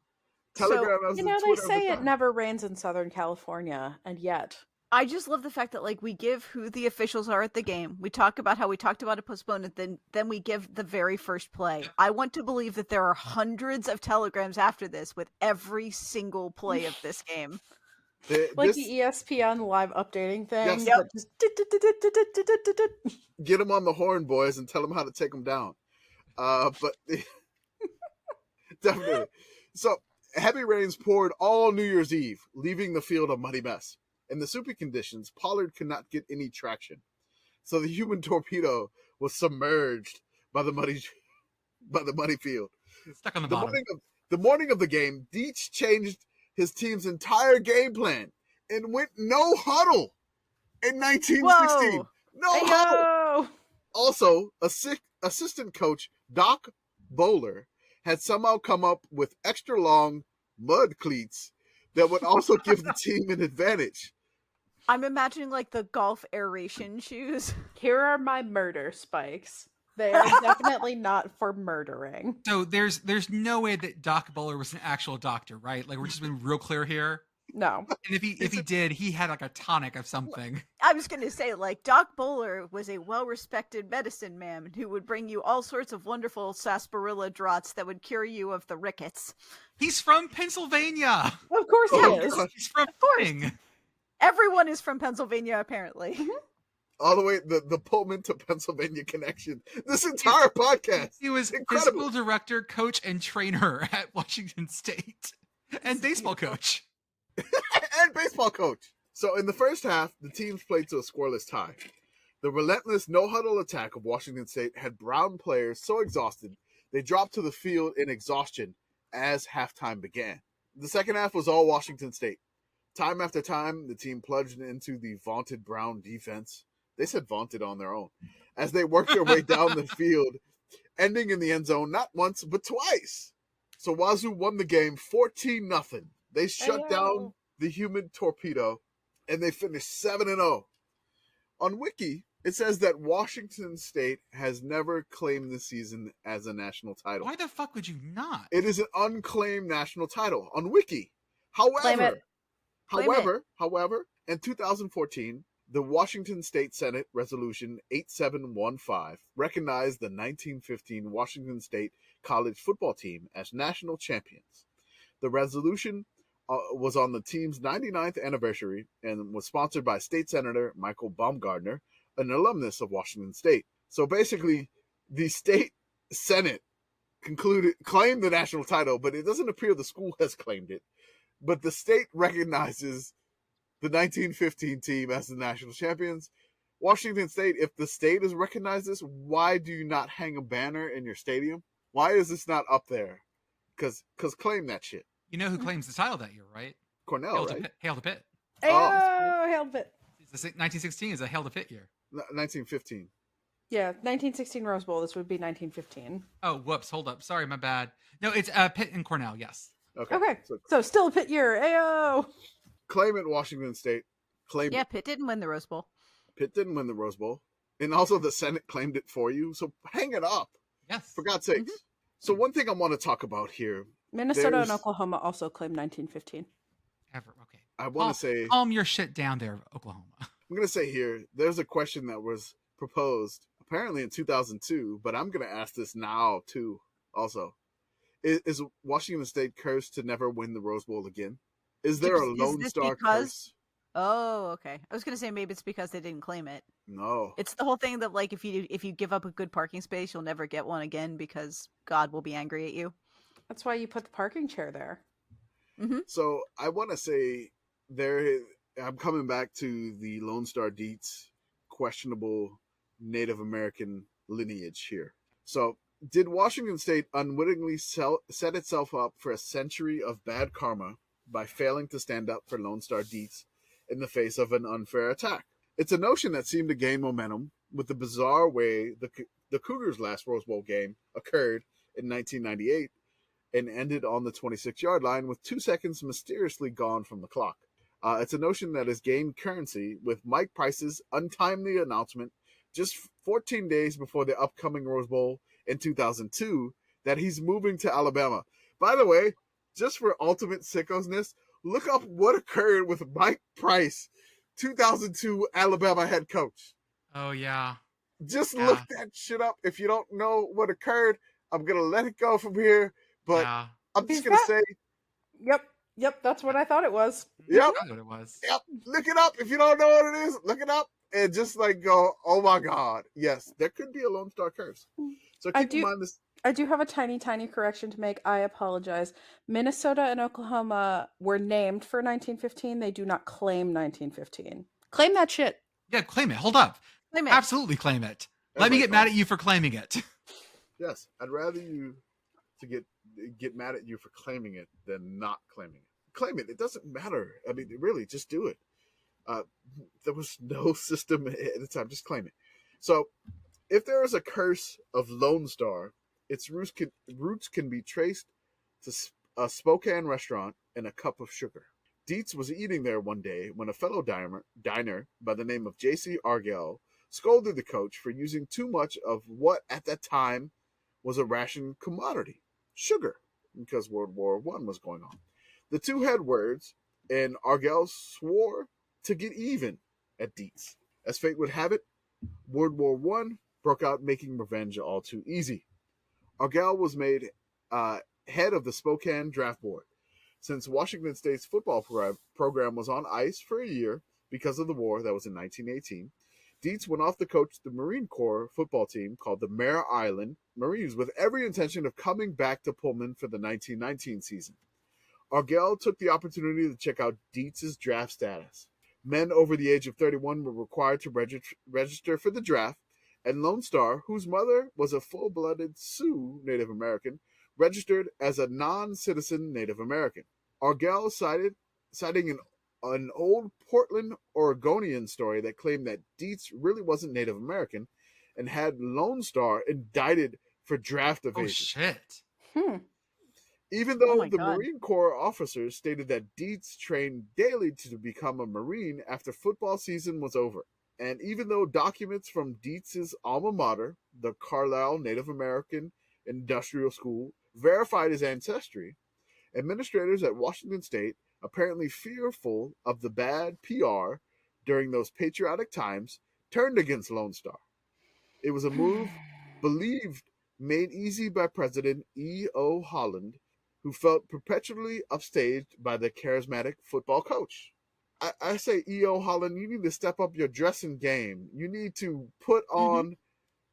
Telegram So, has you the know, they Twitter of say the it time. never rains in Southern California, and yet. I just love the fact that like we give who the officials are at the game. We talk about how we talked about a postponement, then we give the very first play. I want to believe that there are hundreds of telegrams after this with every single play of this game. Like the ESPN live updating thing. Yes. That just Get them on the horn, boys, and tell them how to take them down. But definitely. So heavy rains poured all New Year's Eve, leaving the field a muddy mess. In the soupy conditions, Pollard could not get any traction. So the human torpedo was submerged by the muddy field. Stuck on the bottom. The morning of the game, Deitch changed his team's entire game plan and went no huddle in 1916. Whoa. No Hey, huddle. yo! Also, assistant coach Doc Bowler had somehow come up with extra long mud cleats that would also give the team an advantage. I'm imagining like the golf aeration shoes. Here are my murder spikes. They are definitely not for murdering. So there's no way that Doc Bowler was an actual doctor, right? Like we're just being real clear here. No. And if he did, he had like a tonic of something. I was going to say, like, Doc Bowler was a well-respected medicine man who would bring you all sorts of wonderful sarsaparilla draughts that would cure you of the rickets. He's from Pennsylvania. Of course he Oh, is. God. He's from course. Thing. Everyone is from Pennsylvania, apparently. All the way, the Pullman to Pennsylvania connection. This entire podcast. He was Incredible. physical director, coach, and trainer at Washington State. And baseball coach. And baseball coach. So in the first half, the teams played to a scoreless tie. The relentless no-huddle attack of Washington State had Brown players so exhausted, they dropped to the field in exhaustion as halftime began. The second half was all Washington State. Time after time, the team plunged into the vaunted Brown defense. They said vaunted on their own. As they worked their way down the field, ending in the end zone not once, but twice. So Wazoo won the game 14-0. They shut down the human torpedo, and they finished 7-0. On Wiki, it says that Washington State has never claimed the season as a national title. Why the fuck would you not? It is an unclaimed national title on Wiki. Claim it. However, in 2014, the Washington State Senate Resolution 8715 recognized the 1915 Washington State college football team as national champions. The resolution was on the team's 99th anniversary and was sponsored by State Senator Michael Baumgardner, an alumnus of Washington State. So basically, the state Senate claimed the national title, but it doesn't appear the school has claimed it. But the state recognizes the 1915 team as the national champions. Washington State, if the state has recognized this, why do you not hang a banner in your stadium? Why is this not up there? Because claim that shit. You know who claims the title that year, right? Cornell, right? Hail to Pitt. Oh, hell of it. 1916 is a Hail to Pitt year. 1915. Yeah, 1916 Rose Bowl. This would be 1915. Oh, whoops. Hold up. Sorry, my bad. No, it's Pitt and Cornell, yes. Okay. So still a Pitt year. Ayo! Claim it, Washington State. Claim Yeah, it. Pitt didn't win the Rose Bowl. Pitt didn't win the Rose Bowl. And also the Senate claimed it for you. So hang it up. Yes. For God's sakes. Mm-hmm. So one thing I want to talk about here Minnesota and Oklahoma also claimed 1915. Ever. Okay. I want to say, calm your shit down there, Oklahoma. I'm going to say here, there's a question that was proposed apparently in 2002, but I'm going to ask this now too. Also, is Washington State cursed to never win the Rose Bowl again? Is there a Lone Star curse? Oh, okay. I was gonna say maybe it's because they didn't claim it. No, it's the whole thing that like if you give up a good parking space, you'll never get one again because God will be angry at you. That's why you put the parking chair there. Mm-hmm. So I want to say there. I'm coming back to the Lone Star Dietz questionable Native American lineage here. So, did Washington State unwittingly set itself up for a century of bad karma by failing to stand up for Lone Star Dietz in the face of an unfair attack? It's a notion that seemed to gain momentum with the bizarre way the Cougars' last Rose Bowl game occurred in 1998 and ended on the 26-yard line with 2 seconds mysteriously gone from the clock. It's a notion that has gained currency with Mike Price's untimely announcement just 14 days before the upcoming Rose Bowl in 2002 that he's moving to Alabama. By the way, just for ultimate sickosness, look up what occurred with Mike Price, 2002 Alabama head coach. Oh, yeah. Just look that shit up. If you don't know what occurred, I'm going to let it go from here. But I'm just going to say... Yep, that's what I thought it was. Yep. That's what it was. Yep. Look it up. If you don't know what it is, look it up and just like go, oh my God. Yes, there could be a Lone Star curse. So keep in mind this. I do have a tiny correction to make. I apologize. Minnesota and Oklahoma were named for 1915. They do not claim 1915. Claim that shit. Yeah, claim it. Hold up. Claim it. Absolutely claim it. Let me get mad at you for claiming it. Yes, I'd rather you to get mad at you for claiming it than not claiming it. Claim it. It doesn't matter. I mean, really, just do it. There was no system at the time. Just claim it. So, if there is a curse of Lone Star, its roots can be traced to a Spokane restaurant and a cup of sugar. Dietz was eating there one day when a fellow diner by the name of J.C. Agile scolded the coach for using too much of what at that time was a ration commodity, sugar, because World War I was going on. The two had words, and Agile swore to get even at Dietz. As fate would have it, World War I broke out, making revenge all too easy. Agile was made head of the Spokane draft board. Since Washington State's football program was on ice for a year because of the war that was in 1918, Dietz went off to coach the Marine Corps football team called the Mare Island Marines with every intention of coming back to Pullman for the 1919 season. Agile took the opportunity to check out Dietz's draft status. Men over the age of 31 were required to register for the draft, and Lone Star, whose mother was a full-blooded Sioux Native American, registered as a non-citizen Native American. Agile citing an old Portland Oregonian story that claimed that Dietz really wasn't Native American and had Lone Star indicted for draft evasion. Oh, shit. Even though the Marine Corps officers stated that Dietz trained daily to become a Marine after football season was over. And even though documents from Dietz's alma mater, the Carlisle Native American Industrial School, verified his ancestry, administrators at Washington State, apparently fearful of the bad PR during those patriotic times, turned against Lone Star. It was a move believed made easy by President E.O. Holland, who felt perpetually upstaged by the charismatic football coach. I say, E.O. Holland, you need to step up your dressing game. You need to put on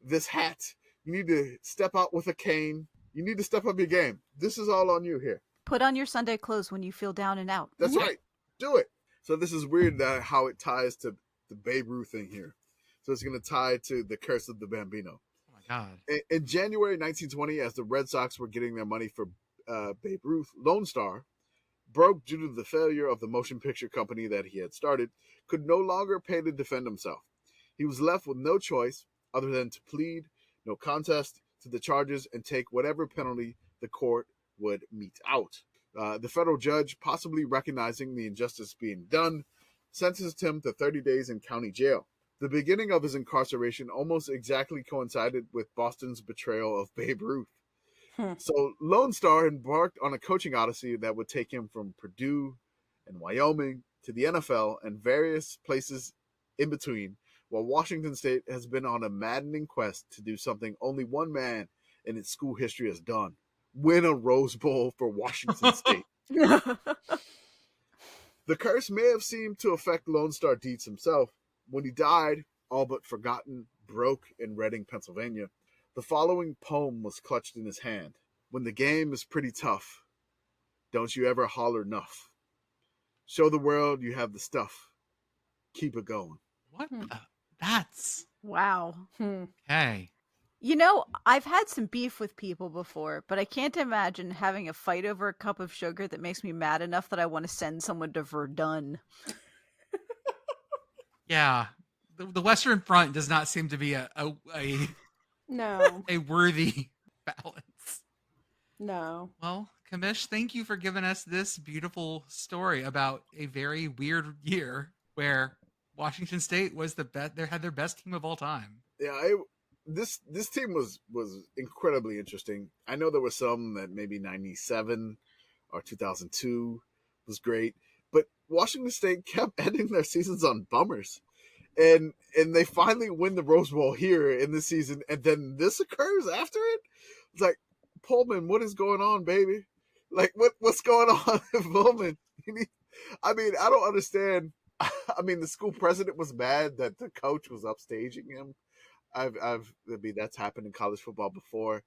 this hat. You need to step out with a cane. You need to step up your game. This is all on you here. Put on your Sunday clothes when you feel down and out. That's right. Do it. So this is weird how it ties to the Babe Ruth thing here. So it's going to tie to the curse of the Bambino. Oh, my God. In January 1920, as the Red Sox were getting their money for Babe Ruth, Lone Star broke due to the failure of the motion picture company that he had started, could no longer pay to defend himself. He was left with no choice other than to plead no contest to the charges and take whatever penalty the court would mete out. The federal judge, possibly recognizing the injustice being done, sentenced him to 30 days in county jail. The beginning of his incarceration almost exactly coincided with Boston's betrayal of Babe Ruth. So Lone Star embarked on a coaching odyssey that would take him from Purdue and Wyoming to the NFL and various places in between, while Washington State has been on a maddening quest to do something only one man in its school history has done: win a Rose Bowl for Washington State. The curse may have seemed to affect Lone Star Dietz himself. When he died, all but forgotten, broke in Reading, Pennsylvania, the following poem was clutched in his hand. When the game is pretty tough, don't you ever holler nuff. Show the world you have the stuff. Keep it going. What? That's Wow. okay. You know, I've had some beef with people before, but I can't imagine having a fight over a cup of sugar that makes me mad enough that I want to send someone to Verdun. Yeah, the Western Front does not seem to be a No. a worthy balance. No. Well, Commish, thank you for giving us this beautiful story about a very weird year where Washington State was the best. They had their best team of all time. Yeah, this team was incredibly interesting. I know there were some that maybe 97 or 2002 was great, but Washington State kept ending their seasons on bummers. And they finally win the Rose Bowl here in this season, and then this occurs after it. It's like, Pullman, what is going on, baby? Like, what's going on, Pullman? I mean, I don't understand. I mean, the school president was mad that the coach was upstaging him. I mean, that's happened in college football before.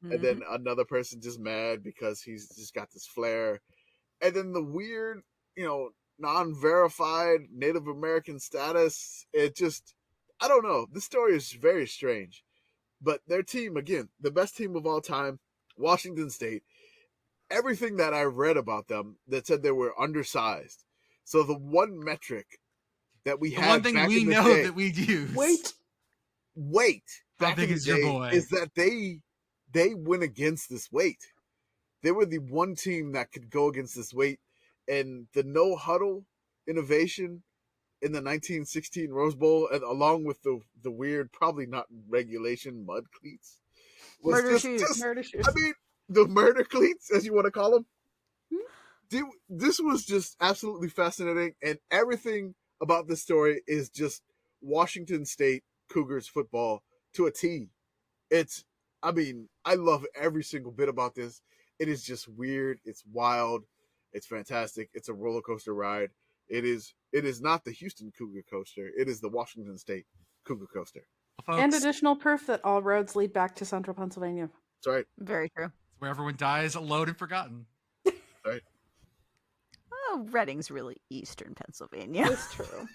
And then another person just mad because he's just got this flair. And then the weird, non-verified Native American status. It just, I don't know. This story is very strange. But their team, again, the best team of all time, Washington State, everything that I read about them that said they were undersized. So the one metric that we The had one thing back we in the know day, that we use. weight How back big in the is your day boy? is that they went against this weight. They were the one team that could go against this weight, and the no huddle innovation in the 1916 Rose Bowl, and along with the weird, probably not regulation mud cleats, was Murder shoes. Murder shoes. I mean, the murder cleats, as you want to call them. This was just absolutely fascinating, and everything about this story is just Washington State Cougars football to a T. I mean, I love every single bit about this. It is just weird. It's wild. It's fantastic. It's a roller coaster ride. It is not the Houston Cougar coaster. It is the Washington State Cougar coaster. Well, And folks, additional proof that all roads lead back to central Pennsylvania. That's right. Very true. it's where everyone dies alone and forgotten. Right. Oh, Reading's really eastern Pennsylvania. It's true.